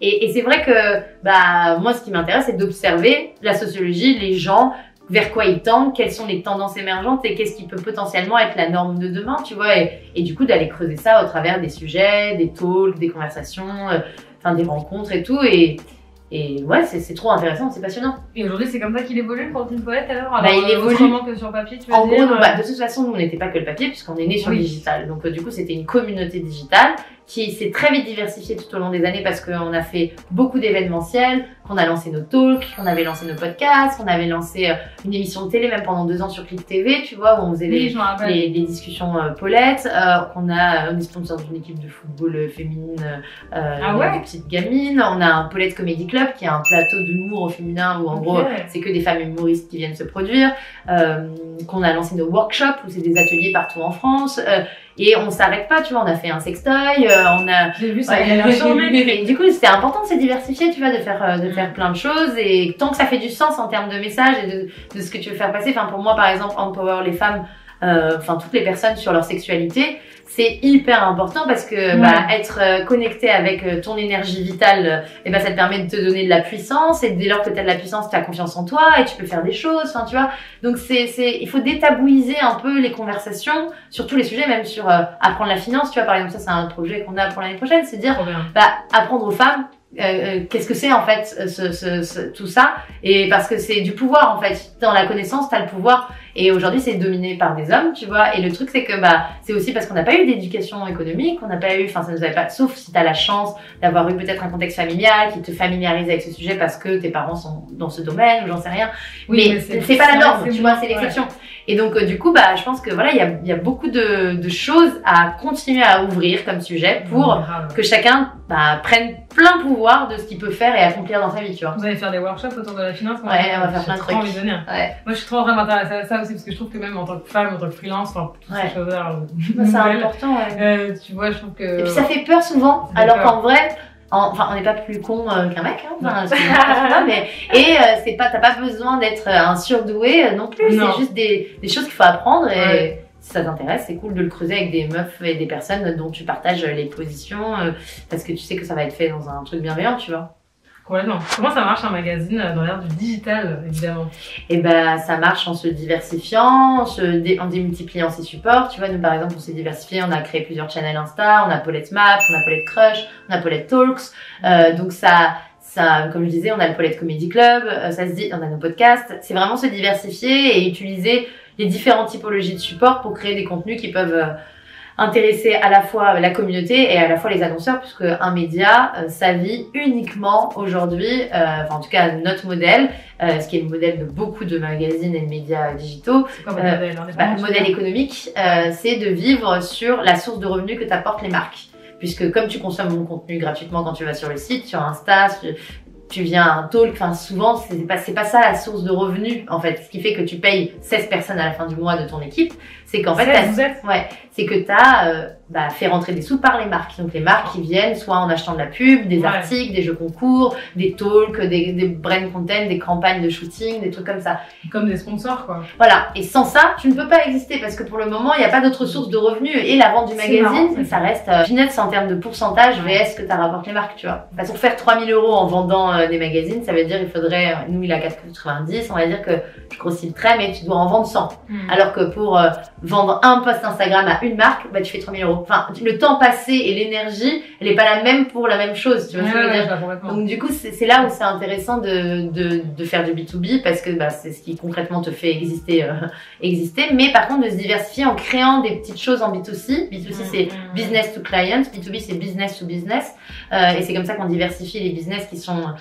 Et c'est vrai que, moi, ce qui m'intéresse, c'est d'observer la sociologie, les gens, vers quoi ils tendent, quelles sont les tendances émergentes et qu'est-ce qui peut potentiellement être la norme de demain, tu vois, et du coup d'aller creuser ça au travers des sujets, des talks, des conversations, des rencontres et tout, et ouais, c'est trop intéressant, c'est passionnant. Et aujourd'hui, c'est comme ça qu'il évolue pour Team Paulette alors il évolue autrement que sur papier, tu veux en dire gros, de toute façon, nous on n'était pas que le papier puisqu'on est né sur le digital, donc du coup c'était une communauté digitale qui s'est très vite diversifiée tout au long des années parce qu'on a fait beaucoup d'événementiels, qu'on a lancé nos talks, qu'on avait lancé nos podcasts, qu'on avait lancé une émission de télé même pendant 2 ans sur Click TV, tu vois, où on faisait les discussions Paulette, on est sponsor d'une équipe de football féminine, des petites gamines, on a un Paulette Comedy Club qui est un plateau d'humour au féminin où en gros c'est que des femmes humoristes qui viennent se produire, qu'on a lancé nos workshops où c'est des ateliers partout en France, et on s'arrête pas, tu vois, on a fait un sextoy, j'ai vu ça, il a l'air charmé. Et du coup, c'était important de se diversifier, tu vois, de faire plein de choses, et tant que ça fait du sens en termes de message et de ce que tu veux faire passer. Enfin, pour moi, par exemple, empower les femmes, toutes les personnes sur leur sexualité, c'est hyper important parce que être connecté avec ton énergie vitale, ça te permet de te donner de la puissance, et dès lors que tu as de la puissance, tu as confiance en toi et tu peux faire des choses, tu vois. Donc il faut détabouiser un peu les conversations sur tous les sujets, même sur apprendre la finance, tu vois. Par exemple, ça c'est un projet qu'on a pour l'année prochaine, c'est dire apprendre aux femmes qu'est-ce que c'est en fait tout ça, et parce que c'est du pouvoir en fait, dans la connaissance t'as le pouvoir, et aujourd'hui c'est dominé par des hommes, tu vois. Et le truc c'est que c'est aussi parce qu'on n'a pas eu d'éducation économique, on n'a pas eu, ça nous avait pas, sauf si t'as la chance d'avoir eu peut-être un contexte familial qui te familiarise avec ce sujet parce que tes parents sont dans ce domaine ou j'en sais rien, mais c'est pas la norme, tu vois, c'est l'exception. Et donc du coup je pense que voilà, il y a beaucoup de choses à continuer à ouvrir comme sujet pour que chacun prenne plein pouvoir de ce qu'il peut faire et accomplir dans sa vie, tu vois. Vous allez faire des workshops autour de la finance? On va faire plein de trucs. Moi je suis trop en train de m'intéresser à ça aussi parce que je trouve que même en tant que femme, en tant que freelance, toutes ces choses-là, c'est important. tu vois, je trouve que... Et puis ça fait peur souvent, alors qu'en vrai, on n'est pas plus con qu'un mec, t'as pas besoin d'être un surdoué non plus, c'est juste des choses qu'il faut apprendre, et si ça t'intéresse, c'est cool de le creuser avec des meufs et des personnes dont tu partages les positions, parce que tu sais que ça va être fait dans un truc bienveillant, tu vois. Complètement. Comment ça marche un magazine dans l'ère du digital, évidemment? Et ça marche en se diversifiant, en démultipliant ses supports. Tu vois, nous par exemple, on s'est diversifié, on a créé plusieurs channels Insta, on a Paulette Maps, on a Paulette Crush, on a Paulette Talks. Donc ça, comme je disais, on a le Paulette Comedy Club, on a nos podcasts. C'est vraiment se diversifier et utiliser les différentes typologies de supports pour créer des contenus qui peuvent intéresser à la fois la communauté et à la fois les annonceurs, puisque un média, ça vit uniquement aujourd'hui, en tout cas notre modèle, ce qui est le modèle de beaucoup de magazines et de médias digitaux. C'est quoi votre modèle? Le modèle économique, c'est de vivre sur la source de revenus que t'apportent les marques. Puisque comme tu consommes mon contenu gratuitement quand tu vas sur le site, sur Insta, tu viens à un talk, souvent c'est pas ça la source de revenus en fait. Ce qui fait que tu payes 16 personnes à la fin du mois de ton équipe, c'est qu'en fait c'est que t'as fait rentrer des sous par les marques. Donc les marques qui viennent soit en achetant de la pub, des articles, des jeux concours, des talks, des brand content, des campagnes de shooting, des trucs comme ça. Comme des sponsors quoi. Voilà, et sans ça tu ne peux pas exister parce que pour le moment il n'y a pas d'autre source de revenus, et la vente du magazine ça reste peanuts en termes de pourcentage vs ce que ça rapporte les marques, tu vois. Pour faire 3000 € en vendant des magazines, ça veut dire il faudrait, nous il a 4,90, on va dire que je grossis le trait, mais tu dois en vendre 100. Alors que pour vendre un post Instagram à une marque, tu fais 3000 €. Le temps passé et l'énergie, elle est pas la même pour la même chose, tu vois ce que je veux dire. Donc du coup, c'est là où c'est intéressant de faire du B2B parce que c'est ce qui concrètement te fait exister. Mais par contre, de se diversifier en créant des petites choses en B2C. B2C, c'est business to client. B2B, c'est business to business. Et c'est comme ça qu'on diversifie les business qui sont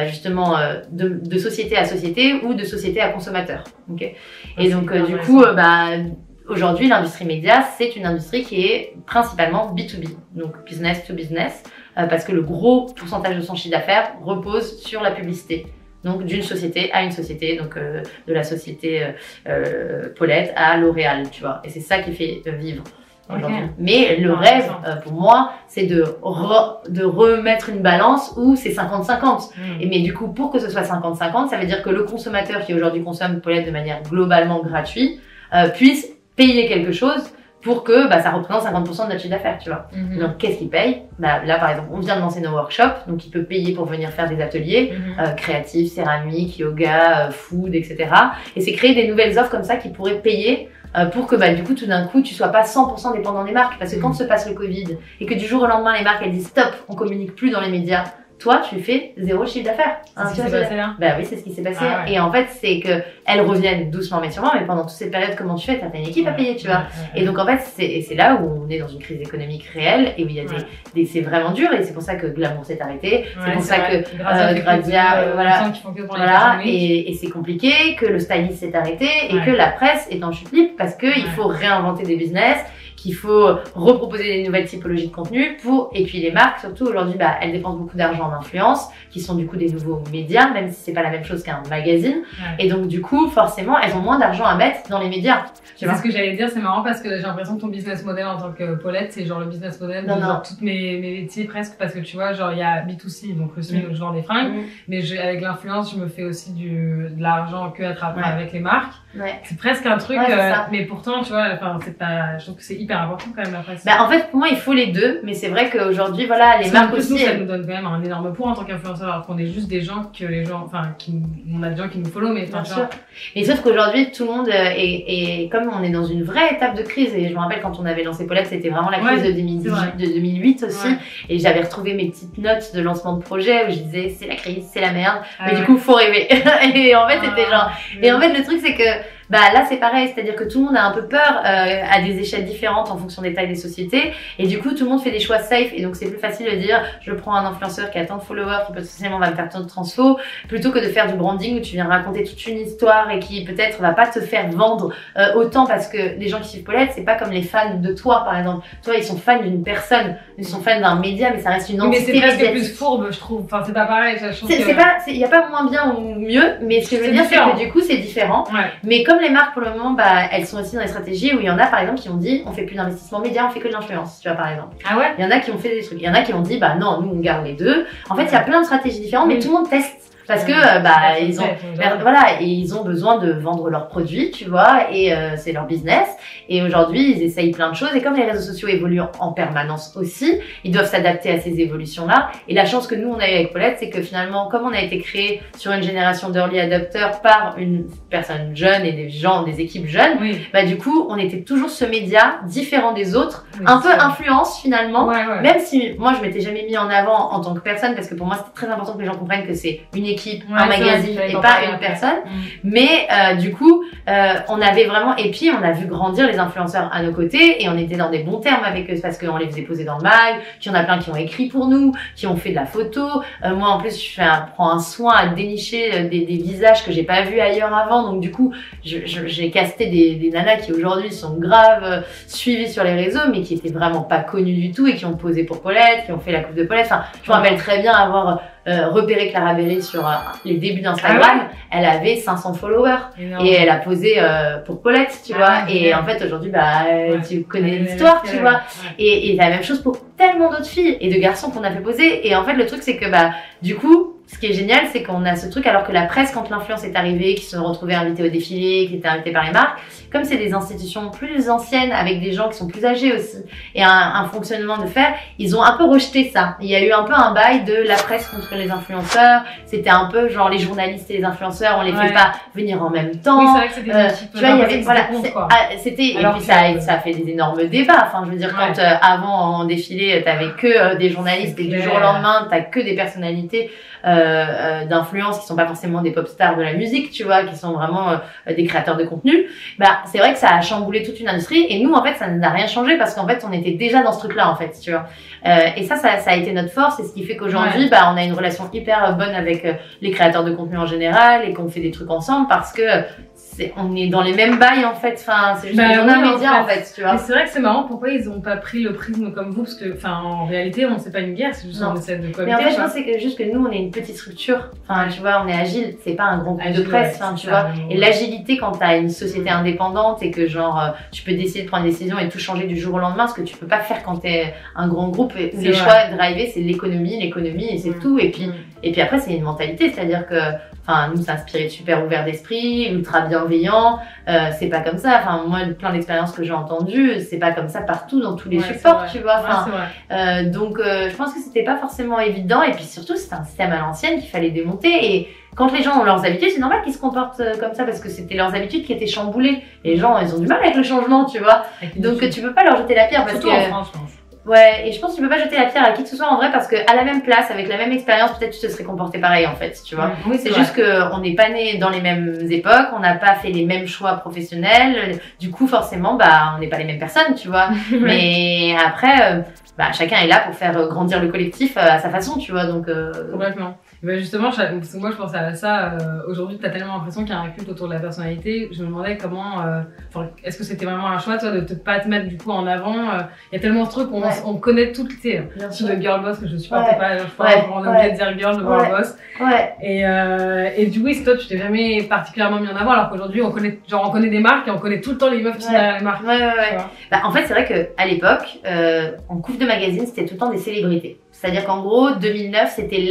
justement de société à société ou de société à consommateur. Okay. Et donc du coup, aujourd'hui, l'industrie média, c'est une industrie qui est principalement B2B, donc business to business. parce que le gros pourcentage de son chiffre d'affaires repose sur la publicité. Donc d'une société à une société, donc de la société Paulette à L'Oréal, tu vois. Et c'est ça qui fait vivre aujourd'hui. Okay. Mais le rêve, pour moi, c'est de remettre une balance où c'est 50-50. Et mais du coup, pour que ce soit 50-50, ça veut dire que le consommateur qui aujourd'hui consomme Paulette de manière globalement gratuite puisse payer quelque chose pour que ça représente 50% de notre chiffre d'affaires, tu vois. Donc, qu'est-ce qu'il paye? Là, par exemple, on vient de lancer nos workshops, donc il peut payer pour venir faire des ateliers créatifs, céramique, yoga, food, etc. Et c'est créer des nouvelles offres comme ça qui pourraient payer pour que du coup, tout d'un coup, tu sois pas 100% dépendant des marques. Parce que quand se passe le Covid et que du jour au lendemain, les marques, elles disent stop, on communique plus dans les médias, toi, tu fais 0 chiffre d'affaires. C'est ce qui s'est passé là. Oui, c'est ce qui s'est passé. Et en fait, c'est que elles reviennent doucement mais sûrement, mais pendant toute cette période, comment tu fais? T'as une équipe à payer, tu vois. Et donc, en fait, c'est là où on est dans une crise économique réelle et où il y a c'est vraiment dur et c'est pour ça que Glamour s'est arrêté. C'est pour ça que Grazia, voilà, et c'est compliqué, que le styliste s'est arrêté et que la presse est en chute libre parce qu'il faut réinventer des business, qu'il faut reproposer des nouvelles typologies de contenu et puis les marques, surtout aujourd'hui, elles dépensent beaucoup d'argent en influence, qui sont du coup des nouveaux médias, même si c'est pas la même chose qu'un magazine. Et donc, du coup, forcément, elles ont moins d'argent à mettre dans les médias. C'est ce que j'allais dire, c'est marrant parce que j'ai l'impression que ton business model en tant que Paulette, c'est genre le business model de genre toutes mes métiers presque, parce que tu vois, genre il y a B2C, donc je vends des fringues, mais avec l'influence, je me fais aussi de l'argent que à travers avec les marques. C'est presque un truc, mais pourtant, tu vois, je trouve que c'est hyper important quand même la presse. En fait, pour moi, il faut les deux, mais c'est vrai qu'aujourd'hui, voilà, les marques aussi. Ça nous donne quand même un énorme poids en tant qu'influenceur, alors qu'on est juste des gens on a des gens qui nous follow, mais bien sûr. Mais sauf qu'aujourd'hui, tout le monde est comme on est dans une vraie étape de crise, et je me rappelle quand on avait lancé Paulette, c'était vraiment la crise de 2008 aussi, et j'avais retrouvé mes petites notes de lancement de projet où je disais c'est la crise, c'est la merde, mais du coup, faut rêver. Et en fait, c'était genre, et en fait, le truc, c'est que là c'est pareil, c'est-à-dire que tout le monde a un peu peur à des échelles différentes en fonction des tailles des sociétés et du coup tout le monde fait des choix safe et donc c'est plus facile de dire je prends un influenceur qui a tant de followers qui potentiellement va me faire tant de transfo plutôt que de faire du branding où tu viens raconter toute une histoire et qui peut-être va pas te faire vendre autant parce que les gens qui suivent Paulette c'est pas comme les fans de toi par exemple. Toi ils sont fans d'une personne, ils sont fans d'un média mais ça reste une entité. Mais c'est presque plus fourbe je trouve, enfin c'est pas pareil. Il y a pas moins bien ou mieux mais ce que je veux dire c'est que du coup c'est différent mais comme les marques pour le moment elles sont aussi dans les stratégies où il y en a par exemple qui ont dit on fait plus d'investissement média, on fait que de l'influence, tu vois par exemple. Ah ouais. Il y en a qui ont fait des trucs, il y en a qui ont dit non nous on garde les deux. En fait il y a plein de stratégies différentes mais tout le monde teste. Parce que ils ont besoin de vendre leurs produits, tu vois, et c'est leur business. Et aujourd'hui, ils essayent plein de choses. Et comme les réseaux sociaux évoluent en permanence aussi, ils doivent s'adapter à ces évolutions-là. Et la chance que nous on a eu avec Paulette, c'est que finalement, comme on a été créé sur une génération d'early adopters par une personne jeune et des équipes jeunes, du coup, on était toujours ce média différent des autres, un peu influence finalement. Même si moi je m'étais jamais mis en avant en tant que personne, parce que pour moi c'était très important que les gens comprennent que c'est une équipe, un magazine et pas une personne. Mais du coup, on avait vraiment, et puis on a vu grandir les influenceurs à nos côtés et on était dans des bons termes avec eux parce qu'on les faisait poser dans le mag, qu'il y en a plein qui ont écrit pour nous, qui ont fait de la photo. Moi en plus, je prends un soin à dénicher des visages que j'ai pas vus ailleurs avant. Donc du coup, j'ai casté des nanas qui aujourd'hui sont graves suivies sur les réseaux, mais qui étaient vraiment pas connues du tout et qui ont posé pour Paulette, qui ont fait la coupe de Paulette. Enfin, je me rappelle très bien avoir repéré Clara Berry sur les débuts d'Instagram, elle avait 500 followers et elle a posé pour Paulette, tu vois. Et en fait aujourd'hui, tu connais l'histoire, tu vois. Et la même chose pour tellement d'autres filles et de garçons qu'on a fait poser. Et en fait le truc c'est que du coup, ce qui est génial, c'est qu'on a ce truc alors que la presse, quand l'influence est arrivée, qui se sont retrouvés invités au défilé, qui étaient invités par les marques, comme c'est des institutions plus anciennes avec des gens qui sont plus âgés aussi et un fonctionnement de faire, ils ont un peu rejeté ça. Il y a eu un peu un bail de la presse contre les influenceurs. C'était un peu genre les journalistes et les influenceurs, on les fait pas venir en même temps. Oui, c'est vrai que c'était une équipe. Tu vois, il y avait c'était et puis ça a fait des énormes débats. Enfin, je veux dire quand avant en défilé, t'avais que des journalistes et du jour au lendemain, t'as que des personnalités d'influence qui sont pas forcément des pop stars de la musique, tu vois, qui sont vraiment des créateurs de contenu. C'est vrai que ça a chamboulé toute une industrie et nous en fait ça n'a rien changé parce qu'en fait on était déjà dans ce truc là en fait, tu vois. Et ça a été notre force et ce qui fait qu'aujourd'hui on a une relation hyper bonne avec les créateurs de contenu en général et qu'on fait des trucs ensemble parce que on est dans les mêmes bails en fait, enfin c'est juste qu'on a un média en fait, tu vois. Mais c'est vrai que c'est marrant, pourquoi ils ont pas pris le prisme comme vous, parce que enfin en réalité on sait pas une guerre, c'est juste on essaie de cohabiter. Mais en fait je pense que juste que nous on est une petite structure, enfin tu vois, on est agile, c'est pas un grand groupe de presse, enfin tu vois. Et l'agilité quand t'as une société indépendante et que genre tu peux décider de prendre une décision et tout changer du jour au lendemain, ce que tu peux pas faire quand t'es un grand groupe où les choix drivés c'est l'économie et c'est tout, et puis après c'est une mentalité, c'est-à-dire que enfin, nous, c'est un spirit super ouvert d'esprit, ultra bienveillant. C'est pas comme ça. Enfin, moi, plein d'expériences que j'ai entendues, c'est pas comme ça partout dans tous les supports, tu vois. Enfin, donc, je pense que c'était pas forcément évident. Et puis surtout, c'était un système à l'ancienne qu'il fallait démonter. Et quand les gens ont leurs habitudes, c'est normal qu'ils se comportent comme ça parce que c'était leurs habitudes qui étaient chamboulées. Et les gens, ils ont du mal avec le changement, tu vois. Donc, tu peux pas leur jeter la pierre parce surtout que. En France, je pense. Ouais, et je pense que tu peux pas jeter la pierre à qui que ce soit en vrai parce que à la même place, avec la même expérience, peut-être tu te serais comporté pareil en fait, tu vois. Oui, c'est juste que on n'est pas nés dans les mêmes époques, on n'a pas fait les mêmes choix professionnels, du coup forcément bah on n'est pas les mêmes personnes, tu vois. Mais après, bah chacun est là pour faire grandir le collectif à sa façon, tu vois. Donc complètement. Bah justement, parce que moi je pensais à ça, aujourd'hui tu as tellement l'impression qu'il y a un culte autour de la personnalité, je me demandais comment, est-ce que c'était vraiment un choix toi de pas te mettre du coup en avant, il y a tellement de trucs on connaît toutes, tu sais, le girl boss que je supportais pas, je crois, on est obligé de dire girl de girl boss, et du coup si toi tu t'es jamais particulièrement mis en avant alors qu'aujourd'hui on connaît des marques et on connaît tout le temps les meufs qui sont derrière les marques. Bah, en fait c'est vrai qu'à l'époque, en couve de magazine c'était tout le temps des célébrités. C'est-à-dire qu'en gros, 2009, c'était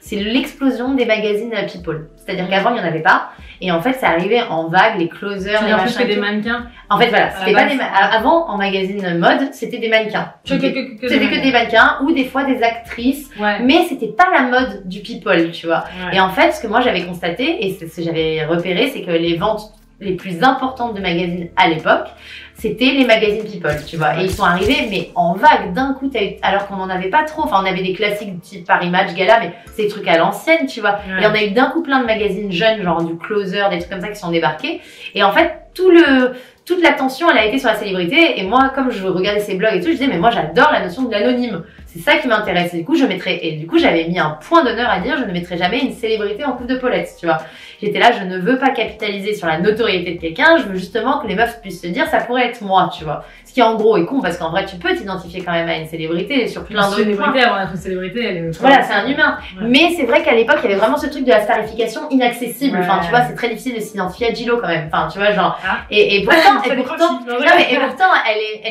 c'est l'explosion des magazines People. C'est-à-dire qu'avant, il n'y en avait pas. Et en fait, ça arrivait en vague, les closers, les machins. C'était des mannequins. En fait, voilà. C'était pas avant, en magazine mode, c'était des mannequins. C'était que des mannequins ou des fois des actrices. Mais c'était pas la mode du People, tu vois. Et en fait, ce que moi j'avais constaté et ce que j'avais repéré, c'est que les ventes les plus importantes de magazines à l'époque, c'était les magazines People, tu vois. Et ils sont arrivés, mais en vague, d'un coup, alors qu'on en avait pas trop. Enfin, on avait des classiques type Paris Match, Gala, mais c'est des trucs à l'ancienne, tu vois. Et on a eu d'un coup plein de magazines jeunes, genre du Closer, des trucs comme ça qui sont débarqués. Et en fait, toute l'attention, elle a été sur la célébrité. Et moi, comme je regardais ces blogs et tout, je disais, mais moi, j'adore la notion de l'anonyme. C'est ça qui m'intéresse. Et du coup, j'avais mis un point d'honneur à dire, je ne mettrai jamais une célébrité en coupe de Paulette, tu vois. J'étais là, je ne veux pas capitaliser sur la notoriété de quelqu'un, je veux justement que les meufs puissent se dire, ça pourrait être moi, tu vois. Ce qui en gros est con, parce qu'en vrai, tu peux t'identifier quand même à une célébrité sur plein d'autres points. Avant d'être une célébrité, elle est... Voilà, c'est un humain. Mais c'est vrai qu'à l'époque, il y avait vraiment ce truc de la starification inaccessible. Enfin, tu vois, c'est très difficile de s'identifier à Gillo quand même. Enfin, tu vois, genre... Et pourtant, elle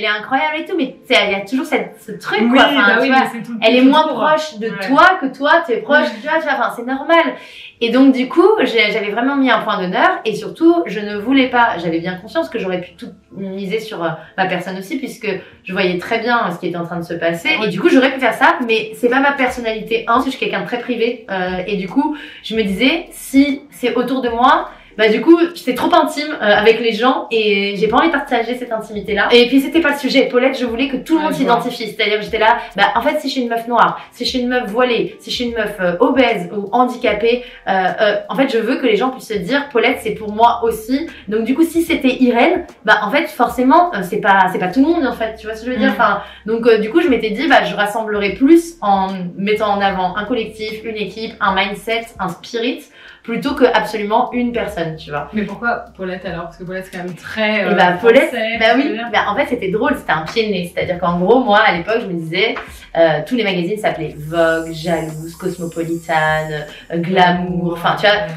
est incroyable et tout, mais il y a toujours ce truc, quoi. Enfin, tu vois, elle est moins proche de toi que toi, tu es proche, tu vois, enfin, c'est normal. Et donc du coup, j'avais vraiment mis un point d'honneur et surtout, je ne voulais pas, j'avais bien conscience que j'aurais pu tout miser sur ma personne aussi puisque je voyais très bien ce qui était en train de se passer et du coup, j'aurais pu faire ça, mais c'est pas ma personnalité. Parce que je suis quelqu'un de très privé et du coup, je me disais, si c'est autour de moi, bah du coup j'étais trop intime avec les gens et j'ai pas envie de partager cette intimité là et puis c'était pas le sujet. Paulette, je voulais que tout le monde s'identifie, c'est-à-dire que j'étais là, bah en fait si je suis une meuf noire, si je suis une meuf voilée, si je suis une meuf obèse ou handicapée, en fait je veux que les gens puissent se dire Paulette c'est pour moi aussi. Donc du coup si c'était Irène, bah en fait forcément c'est pas tout le monde en fait, tu vois ce que je veux dire. Enfin donc du coup je m'étais dit bah je rassemblerai plus en mettant en avant un collectif, une équipe, un mindset, un spirit plutôt que absolument une personne, tu vois. Mais pourquoi Paulette alors? Parce que Paulette c'est quand même très Paulette, français, bah oui, bah en fait c'était drôle, c'était un pied de nez, c'est-à-dire qu'en gros moi à l'époque je me disais tous les magazines s'appelaient Vogue, Jalouse, Cosmopolitan, Glamour, enfin tu vois.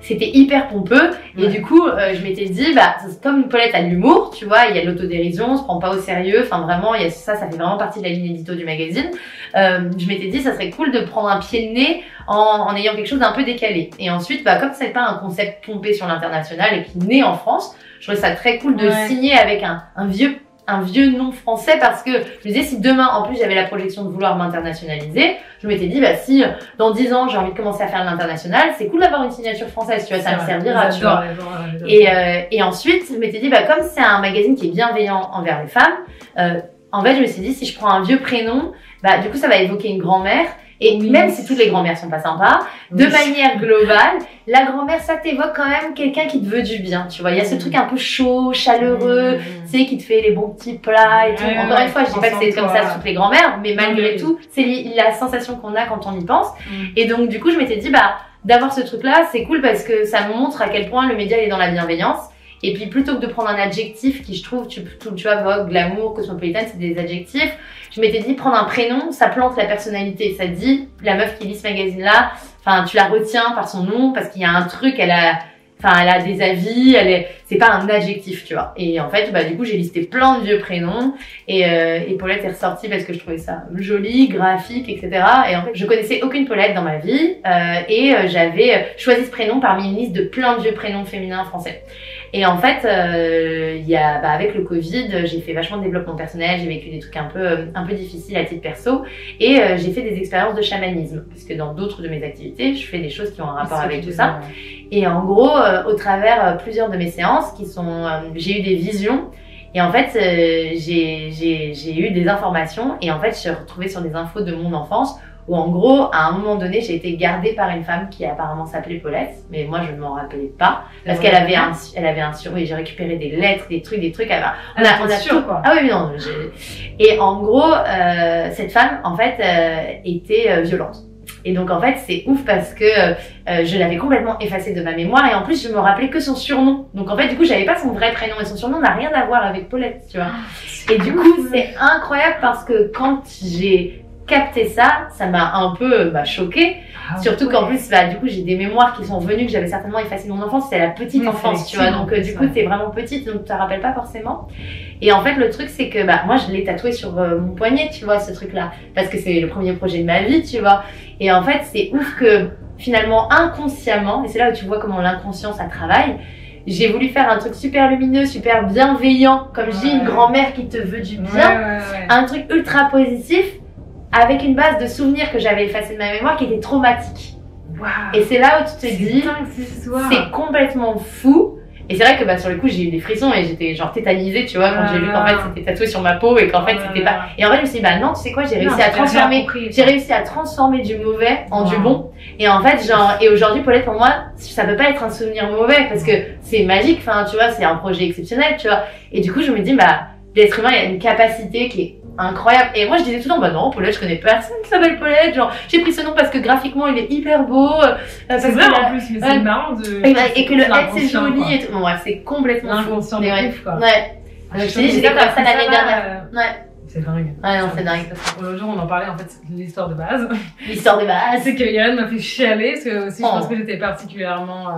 C'était hyper pompeux et du coup je m'étais dit bah comme Paulette a de l'humour, tu vois, il y a de l'autodérision, on se prend pas au sérieux, enfin vraiment il y a ça fait vraiment partie de la ligne édito du magazine. Je m'étais dit ça serait cool de prendre un pied de nez en ayant quelque chose d'un peu décalé. Et ensuite bah comme c'est pas un concept pompé sur l'international et qui naît en France, je trouvais ça très cool de signer avec un vieux nom français parce que je me disais si demain en plus j'avais la projection de vouloir m'internationaliser, je m'étais dit bah si dans 10 ans j'ai envie de commencer à faire l'international, c'est cool d'avoir une signature française, tu vois, ça me servira, tu vois. Et ensuite je m'étais dit bah comme c'est un magazine qui est bienveillant envers les femmes, en fait je me suis dit si je prends un vieux prénom, bah, du coup, ça va évoquer une grand-mère. Et même si toutes les grand-mères sont pas sympas, de manière globale, la grand-mère, ça t'évoque quand même quelqu'un qui te veut du bien, tu vois. Il y a ce truc un peu chaud, chaleureux, tu sais, qui te fait les bons petits plats et tout. Encore une fois, je dis pas que c'est comme ça toutes les grand-mères, mais malgré tout, c'est la sensation qu'on a quand on y pense. Et donc, du coup, je m'étais dit, bah, d'avoir ce truc-là, c'est cool parce que ça me montre à quel point le média est dans la bienveillance. Et puis, plutôt que de prendre un adjectif qui, je trouve, tu vois, vogue, glamour, cosmopolitaine, c'est des adjectifs. Je m'étais dit, prendre un prénom, ça plante la personnalité. Ça dit, la meuf qui lit ce magazine-là, enfin, tu la retiens par son nom parce qu'il y a un truc, elle a des avis, c'est pas un adjectif, tu vois. Et en fait, bah, du coup, j'ai listé plein de vieux prénoms et Paulette est ressortie parce que je trouvais ça joli, graphique, etc. Et en fait, je connaissais aucune Paulette dans ma vie j'avais choisi ce prénom parmi une liste de plein de vieux prénoms féminins français. Et en fait, avec le Covid, j'ai fait vachement de développement personnel, j'ai vécu des trucs un peu difficiles à titre perso et j'ai fait des expériences de chamanisme parce que dans d'autres de mes activités, je fais des choses qui ont un rapport avec tout ça. Et en gros, au travers plusieurs de mes séances j'ai eu des visions et en fait, j'ai eu des informations et en fait, je suis retrouvée sur des infos de mon enfance où en gros, à un moment donné, j'ai été gardée par une femme qui apparemment s'appelait Paulette, mais moi je ne m'en rappelais pas parce qu'elle avait un surnom et j'ai récupéré des lettres, des trucs. On a tout quoi. Ah oui, non. Et en gros, cette femme en fait était violente. Et donc en fait c'est ouf parce que je l'avais complètement effacée de ma mémoire et en plus je me rappelais que son surnom. Donc en fait du coup j'avais pas son vrai prénom et son surnom n'a rien à voir avec Paulette, tu vois. Et du coup c'est incroyable parce que quand j'ai capté ça m'a un peu choquée. Surtout qu'en plus du coup j'ai des mémoires qui sont venues que j'avais certainement effacées de mon enfance, c'est la petite enfance, tu vois. Donc du coup t'es vraiment petite donc tu te rappelles pas forcément. Et en fait le truc c'est que moi je l'ai tatoué sur mon poignet, tu vois, ce truc là parce que c'est le premier projet de ma vie, tu vois. Et en fait c'est ouf que finalement inconsciemment, et c'est là où tu vois comment l'inconscient ça travaille, j'ai voulu faire un truc super lumineux, super bienveillant, comme je dis, une grand-mère qui te veut du bien, un truc ultra positif avec une base de souvenirs que j'avais effacés de ma mémoire qui était traumatique. Et c'est là où tu te dis, c'est complètement fou. Et c'est vrai que sur le coup j'ai eu des frissons et j'étais genre tétanisée, tu vois, quand j'ai vu qu'en fait c'était tatoué sur ma peau et qu'en fait c'était pas. Et en fait je me suis dit non, tu sais quoi, j'ai réussi à transformer du mauvais en du bon. Et en fait et aujourd'hui Paulette pour moi ça peut pas être un souvenir mauvais parce que c'est magique, enfin tu vois, c'est un projet exceptionnel, tu vois. Et du coup je me dis l'être humain il a une capacité qui est incroyable. Et moi je disais tout le temps non, Paulette, je connais personne qui s'appelle Paulette, genre j'ai pris ce nom parce que graphiquement il est hyper beau, c'est vrai en plus, mais c'est marrant de et que le head c'est joli et tout. Bon c'est complètement fou. L'inconscient de ouf quoi. J'étais comme ça l'année dernière. C'est dingue. Ouais, non, c'est dingue. L'autre jour, on en parlait, en fait, l'histoire de base. L'histoire de base. C'est que Yann m'a fait chialer, parce que aussi, je pense que j'étais particulièrement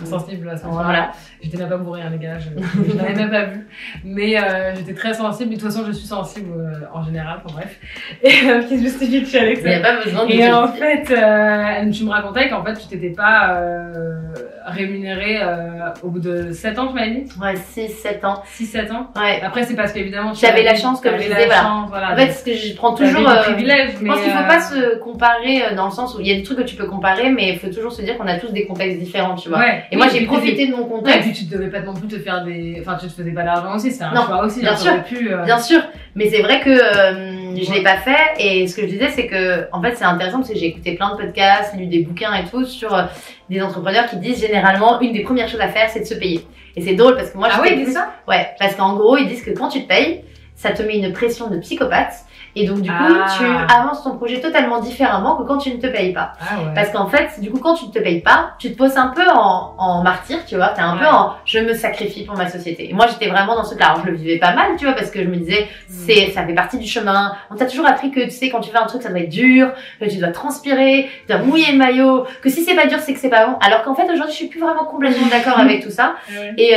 sensible à ce moment-là. J'étais même pas bourrée, les gars, je l'avais même pas vu. Mais j'étais très sensible, et de toute façon, je suis sensible en général, enfin bref. Et qui se justifie de chialer. Il n'y a pas besoin de Et en fait, tu me racontais qu'en fait, tu t'étais pas rémunérée au bout de 7 ans, tu m'avais dit? Ouais, 6-7 ans. 6-7 ans? Ouais. Après, c'est parce qu'évidemment, j'avais la chance, comme je disais, voilà. En fait, ce que je prends toujours. Privilège, je pense qu'il faut pas se comparer dans le sens où il y a des trucs que tu peux comparer, mais il faut toujours se dire qu'on a tous des contextes différents, tu vois. Ouais. Et moi, j'ai profité de mon contexte. Et puis, tu devais pas non plus te faire enfin, tu te faisais pas d'argent aussi, c'est un choix aussi. Bien sûr. Bien sûr. Mais c'est vrai que je l'ai pas fait. Et ce que je disais, c'est que, en fait, c'est intéressant parce que j'ai écouté plein de podcasts, lu des bouquins et tout sur des entrepreneurs qui disent généralement une des premières choses à faire, c'est de se payer. Et c'est drôle parce que moi, ils disent ça? Ouais. Parce qu'en gros, ils disent que quand tu te payes, ça te met une pression de psychopathe. Et donc, du coup, tu avances ton projet totalement différemment que quand tu ne te payes pas. Parce qu'en fait, du coup, quand tu ne te payes pas, tu te poses un peu en martyr, tu vois. T'es un peu je me sacrifie pour ma société. Et moi, j'étais vraiment dans ce cas. Alors, je le vivais pas mal, tu vois, parce que je me disais, ça fait partie du chemin. On t'a toujours appris que, tu sais, quand tu fais un truc, ça doit être dur, que tu dois transpirer, tu dois mouiller le maillot, que si c'est pas dur, c'est que c'est pas bon. Alors qu'en fait, aujourd'hui, je suis plus vraiment complètement d'accord avec tout ça. Et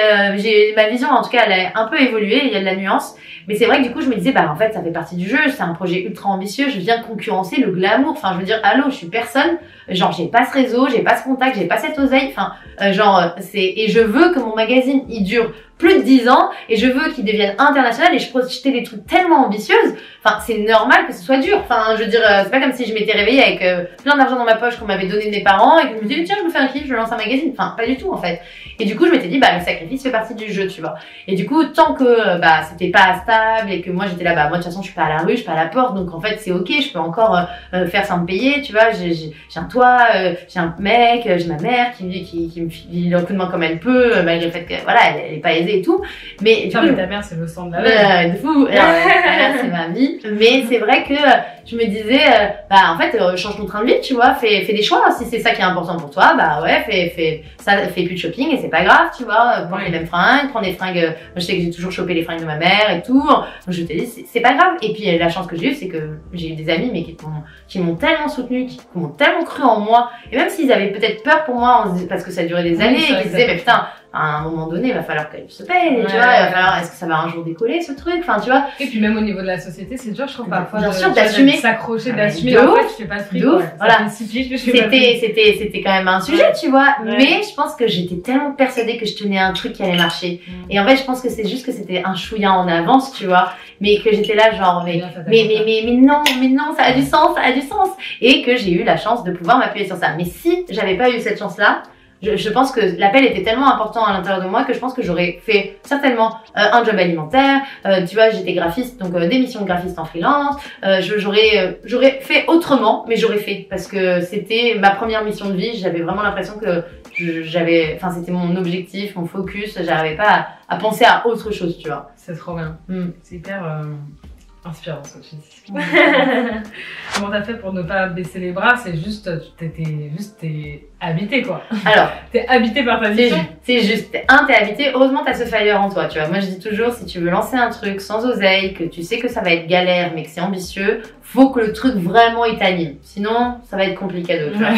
ma vision, en tout cas, elle a un peu évolué, il y a de la nuance. Mais c'est vrai que du coup, je me disais, en fait, ça fait partie du jeu, c'est un projet ultra ambitieux, je viens concurrencer le glamour. Enfin, je veux dire, allô, je suis personne, genre j'ai pas ce réseau, j'ai pas ce contact, j'ai pas cette oseille, enfin et je veux que mon magazine il dure plus de 10 ans et je veux qu'il devienne international et je projetais des trucs tellement ambitieuses. Enfin, c'est normal que ce soit dur. Enfin, je veux dire, c'est pas comme si je m'étais réveillée avec plein d'argent dans ma poche qu'on m'avait donné de mes parents et que je me disais tiens, je me fais un kiff, je lance un magazine. Enfin, pas du tout en fait. Et du coup, je m'étais dit bah le sacrifice fait partie du jeu, tu vois. Et du coup, tant que c'était pas stable et que moi j'étais là moi de toute façon je suis pas à la rue, je suis pas à la porte, donc en fait c'est ok, je peux encore faire sans me payer, tu vois. J'ai un toit, j'ai un mec, j'ai ma mère qui me file un coup de main comme elle peut, malgré le fait que voilà, elle est pas aisée et tout. Mais du coup, ta mère c'est le sang de la mère. De fou. C'est ma vie. Mais c'est vrai que je me disais en fait change ton train de vie, tu vois, fais des choix. Si c'est ça qui est important pour toi, bah ouais, fais plus de shopping et c'est pas grave, tu vois. Prends les mêmes fringues, prends des fringues. Moi je sais que j'ai toujours chopé les fringues de ma mère et tout. Donc je te dis c'est pas grave. Et puis la chance que j'ai eue, c'est que j'ai eu des amis mais qui m'ont tellement soutenue, qui m'ont tellement cru en moi. Et même s'ils avaient peut-être peur pour moi parce que ça durait des années, et qu'ils disaient mais putain, à un moment donné, il va falloir qu'elle se paye, tu vois, il va falloir, est-ce que ça va un jour décoller, ce truc, enfin, tu vois. Et puis même au niveau de la société, c'est dur, je trouve, parfois. Bien sûr, d'assumer. S'accrocher, d'assumer. En fait, je fais pas de fric. Voilà. C'était quand même un sujet, tu vois. Ouais. Mais je pense que j'étais tellement persuadée que je tenais un truc qui allait marcher. Et en fait, je pense que c'est juste que c'était un chouïa en avance, tu vois. Mais que j'étais là, genre, mais non, ça a du sens. Et que j'ai eu la chance de pouvoir m'appuyer sur ça. Mais si j'avais pas eu cette chance-là, je pense que l'appel était tellement important à l'intérieur de moi que je pense que j'aurais fait certainement un job alimentaire. Tu vois, j'étais graphiste, donc des missions de graphiste en freelance. J'aurais fait autrement, mais j'aurais fait parce que c'était ma première mission de vie. J'avais vraiment l'impression que c'était mon objectif, mon focus. J'arrivais pas à penser à autre chose, tu vois. C'est trop bien. C'est hyper inspirant ce que tu dis. Comment t'as fait pour ne pas baisser les bras? C'est juste, t'es habité quoi. Alors, t'es habité par ta mission. C'est juste, t'es habité. Heureusement t'as ce fire en toi, tu vois. Moi je dis toujours, si tu veux lancer un truc sans oseille, que tu sais que ça va être galère mais que c'est ambitieux, faut que le truc vraiment il t'anime. Sinon, ça va être compliqué tu vois.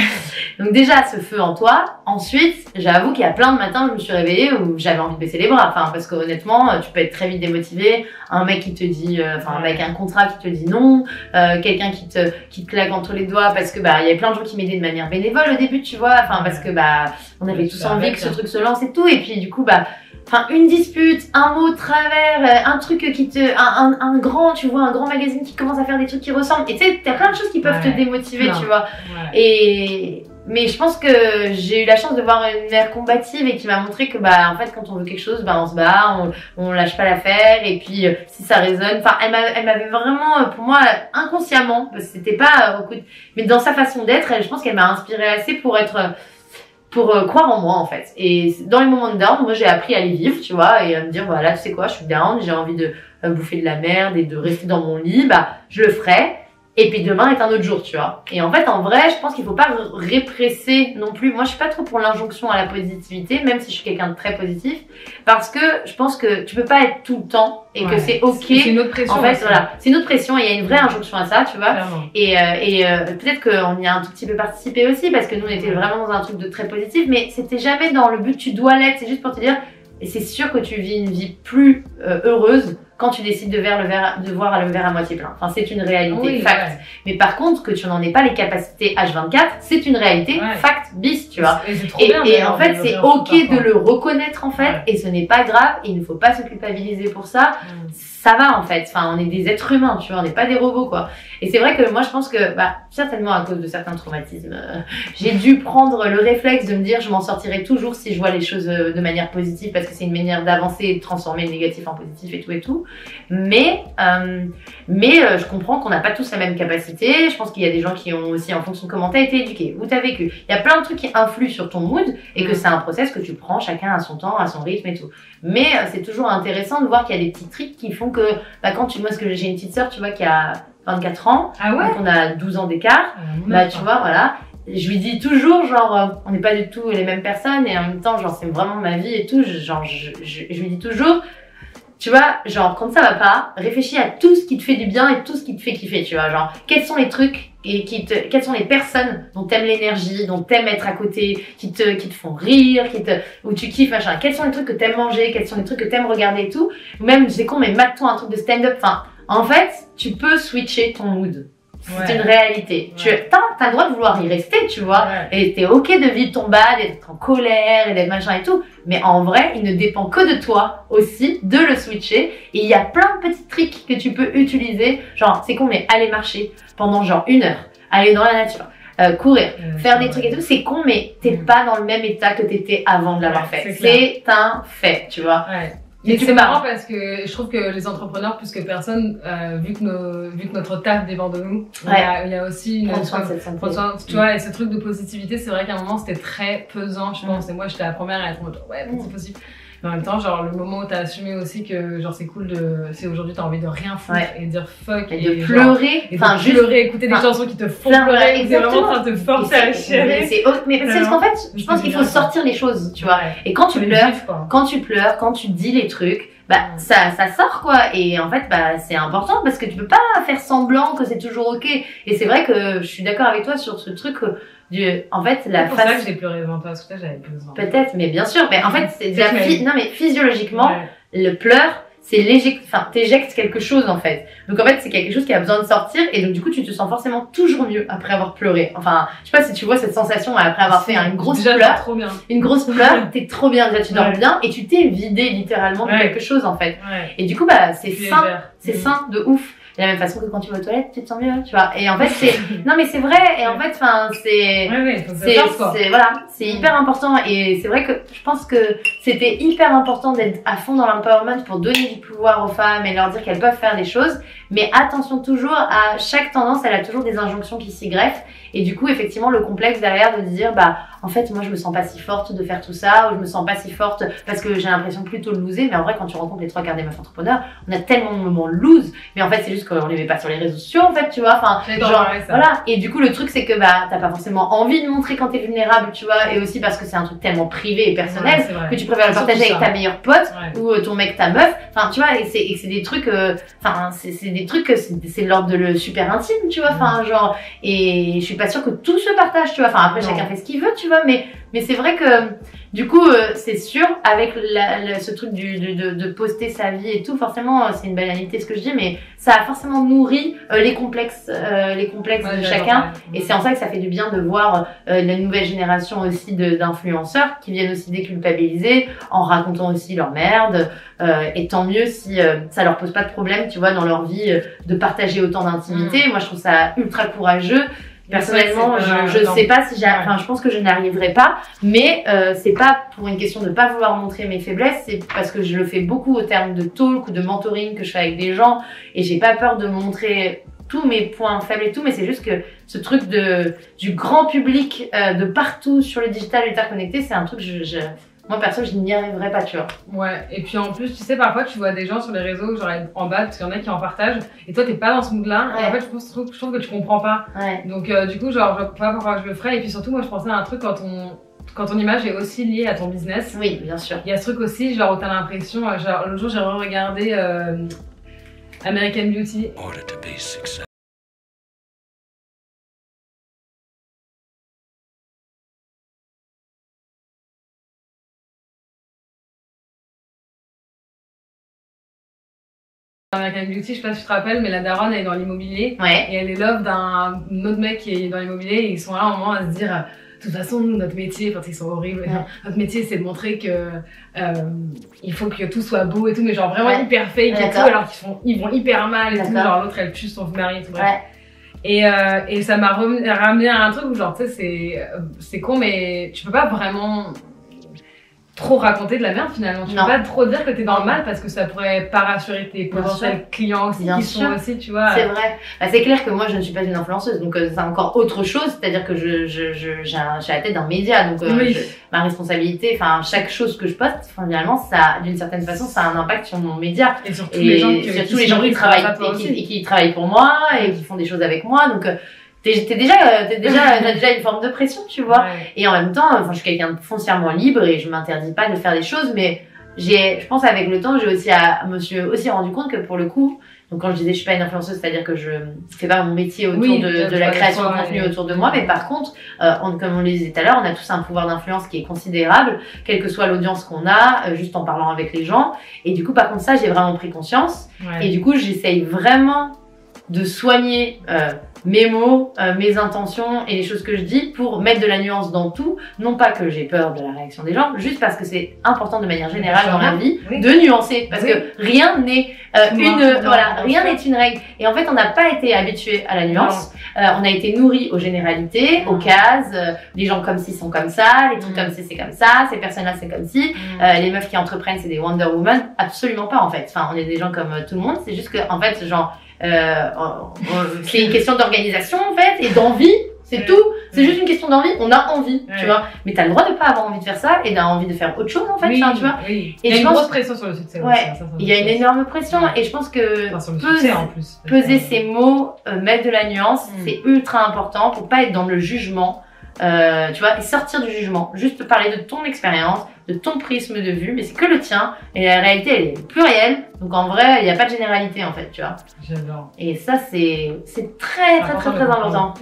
Donc déjà ce feu en toi. Ensuite, j'avoue qu'il y a plein de matins où je me suis réveillée où j'avais envie de baisser les bras. Enfin, parce qu'honnêtement, tu peux être très vite démotivé. Un mec qui te dit, un contrat qui te dit non, quelqu'un qui te claque entre les doigts parce que il y avait plein de gens qui m'aidaient de manière bénévole au début, tu vois. Enfin, parce que on avait tous envie que ce truc se lance et tout. Et puis du coup, une dispute, un mot de travers, un truc un grand magazine qui commence à faire des trucs qui ressemblent. Et tu sais, t'as plein de choses qui peuvent te démotiver, tu vois. Mais je pense que j'ai eu la chance de voir une mère combative et qui m'a montré que en fait quand on veut quelque chose, on se bat, on lâche pas l'affaire et puis si ça résonne, elle m'avait vraiment pour moi inconsciemment, parce que c'était pas beaucoup mais dans sa façon d'être, je pense qu'elle m'a inspirée assez pour croire en moi en fait. Et dans les moments de down, moi j'ai appris à les vivre, tu vois, et à me dire voilà, tu sais quoi, je suis down, j'ai envie de bouffer de la merde et de rester dans mon lit, je le ferai. Et puis demain est un autre jour, tu vois. Et en fait, en vrai, je pense qu'il faut pas répresser non plus. Moi, je suis pas trop pour l'injonction à la positivité, même si je suis quelqu'un de très positif, parce que je pense que tu peux pas être tout le temps et que c'est ok. C'est une autre pression. En fait, voilà, c'est une autre pression et il y a une vraie injonction à ça, tu vois. Clairement. Et peut-être qu'on y a un tout petit peu participé aussi, parce que nous, on était vraiment dans un truc de très positif, mais c'était jamais dans le but tu dois l'être. C'est juste pour te dire, et c'est sûr que tu vis une vie plus heureuse quand tu décides de voir le verre à moitié plein. Enfin, c'est une réalité, fact. Ouais. Mais par contre, que tu n'en aies pas les capacités H24, c'est une réalité, fact, bis, tu vois. Et en fait, c'est ok de le reconnaître, en fait, et ce n'est pas grave, et il ne faut pas se culpabiliser pour ça. Ça va, en fait. Enfin, on est des êtres humains, tu vois, on n'est pas des robots, quoi. Et c'est vrai que moi, je pense que, certainement à cause de certains traumatismes, j'ai dû prendre le réflexe de me dire, je m'en sortirai toujours si je vois les choses de manière positive, parce que c'est une manière d'avancer et de transformer le négatif en positif et tout. Mais je comprends qu'on n'a pas tous la même capacité. Je pense qu'il y a des gens qui ont aussi, en fonction de comment t'as été éduqué, où t'as vécu, il y a plein de trucs qui influent sur ton mood et que c'est un process que tu prends chacun à son temps, à son rythme et tout. Mais c'est toujours intéressant de voir qu'il y a des petits tricks qui font que, moi, j'ai une petite sœur, tu vois, qui a 24 ans. Ah ouais? Donc on a 12 ans d'écart. Tu vois, voilà. Je lui dis toujours, genre, on n'est pas du tout les mêmes personnes et en même temps, genre, c'est vraiment ma vie et tout. Je lui dis toujours, tu vois, genre, quand ça va pas, réfléchis à tout ce qui te fait du bien et tout ce qui te fait kiffer, tu vois, genre, quels sont les trucs et quelles sont les personnes dont t'aimes l'énergie, dont t'aimes être à côté, qui te font rire, où tu kiffes, machin. Quels sont les trucs que t'aimes manger, quels sont les trucs que t'aimes regarder et tout. Ou même, c'est con, mais mate-toi un truc de stand-up. Enfin, en fait, tu peux switcher ton mood. C'est une réalité. Tu as le droit de vouloir y rester, tu vois. Et t'es ok de vivre ton bad, et d'être en colère, et d'être machin et tout. Mais en vrai, il ne dépend que de toi aussi, de le switcher. Et il y a plein de petits tricks que tu peux utiliser. Genre, c'est con, mais aller marcher pendant genre 1 heure. Aller dans la nature. Courir, faire des trucs et tout, c'est con, mais t'es pas dans le même état que t'étais avant de l'avoir fait. C'est un fait, tu vois. Et c'est marrant parce que je trouve que les entrepreneurs, plus que personne, vu que notre taf dépend de nous, il y a aussi une tu vois, et ce truc de positivité, c'est vrai qu'à un moment c'était très pesant, je pense, et moi j'étais la première à être en mode c'est possible. Mais en même temps, genre, le moment où t'as assumé aussi que, genre, c'est cool c'est aujourd'hui t'as envie de rien foutre et de dire fuck. Et de pleurer. Enfin, juste pleurer, écouter des chansons qui te font pleurer. C'est vraiment en train de te forcer à chialer. Mais parce qu'en fait, je pense qu'il faut sortir les choses, tu vois. Et quand tu pleures, quand tu dis les trucs, ça sort, quoi. Et en fait, c'est important parce que tu peux pas faire semblant que c'est toujours ok. Et c'est vrai que je suis d'accord avec toi sur ce truc, en fait, c'est pour ça que j'ai pleuré devant toi, parce que j'avais besoin. Peut-être, mais bien sûr. Mais en fait, c'est non, mais physiologiquement, le pleur, c'est t'éjectes quelque chose, en fait. Donc, en fait, c'est quelque chose qui a besoin de sortir. Et donc, du coup, tu te sens forcément toujours mieux après avoir pleuré. Enfin, je sais pas si tu vois cette sensation après avoir fait une grosse pleure. Trop bien. Une grosse pleure, t'es trop bien. Déjà, tu dors bien et tu t'es vidé littéralement de quelque chose, en fait. Et du coup, c'est sain. C'est sain de ouf. De la même façon que quand tu vas aux toilettes, tu te sens mieux, tu vois. Et en fait, non, mais c'est vrai. Et en fait, c'est hyper important. Et c'est vrai que je pense que c'était hyper important d'être à fond dans l'empowerment pour donner du pouvoir aux femmes et leur dire qu'elles peuvent faire des choses. Mais attention toujours à chaque tendance, elle a toujours des injonctions qui s'y greffent. Et du coup, effectivement, le complexe derrière de dire, en fait, moi, je me sens pas si forte de faire tout ça, ou je me sens pas si forte parce que j'ai l'impression plutôt de loser. Mais en vrai, quand tu rencontres les 3/4 des meufs entrepreneurs, on a tellement de moments lose. Mais en fait, c'est juste qu'on les met pas sur les réseaux sociaux, en fait, tu vois. Enfin, genre, voilà. Et du coup, le truc, c'est que, t'as pas forcément envie de montrer quand t'es vulnérable, tu vois. Et aussi parce que c'est un truc tellement privé et personnel que tu préfères le partager avec ta meilleure pote ou ton mec, ta meuf. Enfin, tu vois, et c'est des trucs, c'est des trucs, c'est l'ordre de le super intime, tu vois. Enfin, genre, et je suis pas sûre que tout se partage, tu vois. Enfin, après, chacun fait ce qu'il veut, tu vois, mais c'est vrai que, du coup, c'est sûr, avec ce truc de poster sa vie et tout, forcément, c'est une banalité ce que je dis, mais ça a forcément nourri les complexes de chacun. Et c'est en ça que ça fait du bien de voir la nouvelle génération aussi d'influenceurs qui viennent aussi déculpabiliser en racontant aussi leur merde. Et tant mieux si ça leur pose pas de problème, tu vois, dans leur vie de partager autant d'intimité. Moi, je trouve ça ultra courageux. Personnellement, je sais pas si je pense que je n'arriverai pas, mais c'est pas pour une question de pas vouloir montrer mes faiblesses, c'est parce que je le fais beaucoup au terme de talk ou de mentoring que je fais avec des gens et j'ai pas peur de montrer tous mes points faibles et tout, mais c'est juste que ce truc du grand public de partout sur le digital ultra connecté, c'est un truc moi perso je n'y arriverais pas, tu vois. Ouais, et puis en plus tu sais parfois tu vois des gens sur les réseaux genre en bas parce qu'il y en a qui en partagent et toi t'es pas dans ce mood là et en fait je trouve que tu comprends pas. Donc du coup genre je vois pas pourquoi je le ferais et puis surtout moi je pensais à un truc quand ton image est aussi liée à ton business. Oui, bien sûr. Il y a ce truc aussi genre où t'as l'impression, genre l'autre jour j'ai regardé American Beauty. American Beauty, je sais pas si tu te rappelles, mais la daronne elle est dans l'immobilier et elle est love d'un autre mec qui est dans l'immobilier et ils sont là à un moment à se dire de toute façon nous notre métier, enfin ils sont horribles, notre métier c'est de montrer que il faut que tout soit beau et tout, mais genre vraiment hyper fake et tout, alors qu'ils vont hyper mal et tout, genre l'autre elle tue son mari et tout, bref. Et ça m'a ramené à un truc où genre tu sais c'est con mais tu peux pas vraiment trop raconter de la merde finalement. Tu peux pas trop dire que t'es dans le mal parce que ça pourrait pas rassurer tes potentiels clients aussi qui sont aussi, tu vois. C'est vrai. C'est clair que moi je ne suis pas une influenceuse donc c'est encore autre chose, c'est-à-dire que j'ai la tête d'un média donc ma responsabilité, enfin chaque chose que je poste, finalement ça d'une certaine façon ça a un impact sur mon média et sur tous les gens qui travaillent et qui travaillent pour moi et qui font des choses avec moi donc t'as déjà une forme de pression, tu vois. Et en même temps, je suis quelqu'un de foncièrement libre et je m'interdis pas de faire des choses, mais je pense avec le temps, me suis aussi rendu compte que pour le coup, donc quand je disais je suis pas une influenceuse, c'est-à-dire que je fais pas mon métier autour de la création de contenu autour de moi, mais par contre, comme on le disait tout à l'heure, on a tous un pouvoir d'influence qui est considérable, quelle que soit l'audience qu'on a, juste en parlant avec les gens. Et du coup, par contre, ça, j'ai vraiment pris conscience. Et du coup, j'essaye vraiment de soigner mes mots, mes intentions et les choses que je dis pour mettre de la nuance dans tout. Non pas que j'ai peur de la réaction des gens, juste parce que c'est important de manière générale dans la vie de nuancer. Parce que rien n'est rien n'est une règle. Et en fait, on n'a pas été habitué à la nuance. On a été nourri aux généralités, aux cases. Les gens comme ci sont comme ça, les trucs comme ci c'est comme ça, ces personnes-là c'est comme ci. Les meufs qui entreprennent c'est des Wonder Woman. Absolument pas en fait. Enfin, on est des gens comme tout le monde. C'est juste que en fait, genre c'est une question d'organisation en fait et d'envie, c'est tout. C'est juste une question d'envie. On a envie, tu vois. Mais t'as le droit de pas avoir envie de faire ça et d'avoir envie de faire autre chose en fait, tu vois. Et il y a une grosse pression sur le succès. Il y a une énorme pression et je pense que peser ses mots, mettre de la nuance, c'est ultra important pour pas être dans le jugement. Tu vois, et sortir du jugement, juste parler de ton expérience, de ton prisme de vue, mais c'est que le tien, et la réalité elle est plurielle, donc en vrai il n'y a pas de généralité en fait, tu vois. J'adore. Et ça c'est très important.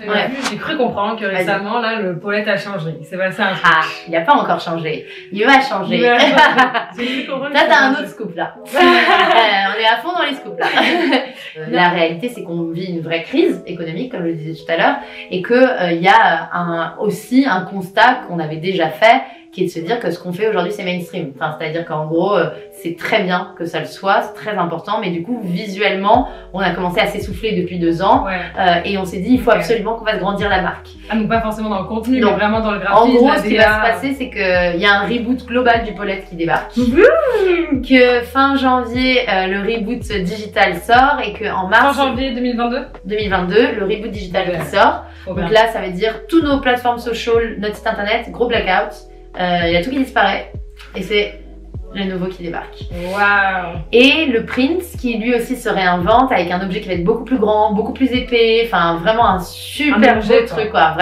J'ai cru comprendre que récemment là le Paulette a changé, il s'est passé un truc. Ah, il n'a pas encore changé, il va changer. Toi t'as un autre scoop là. On est à fond dans les scoops là. La réalité c'est qu'on vit une vraie crise économique comme je le disais tout à l'heure, et que il y a aussi un constat qu'on avait déjà fait, qui est de se dire que ce qu'on fait aujourd'hui c'est mainstream. Enfin, c'est-à-dire qu'en gros c'est très bien que ça le soit, c'est très important, mais du coup visuellement on a commencé à s'essouffler depuis 2 ans et on s'est dit il faut absolument qu'on fasse grandir la marque. Ah, donc pas forcément dans le contenu, mais vraiment dans le graphisme. En gros ce qui va se passer c'est qu'il y a un reboot global du Paulette qui débarque, que fin janvier le reboot digital sort et que en mars fin janvier 2022 le reboot digital qui sort. Donc là ça veut dire tous nos plateformes social, notre site internet, gros blackout. Il y a tout qui disparaît et c'est le nouveau qui débarque. Waouh! Et le print qui lui aussi se réinvente avec un objet qui va être beaucoup plus grand, beaucoup plus épais, enfin vraiment un super beau truc quoi.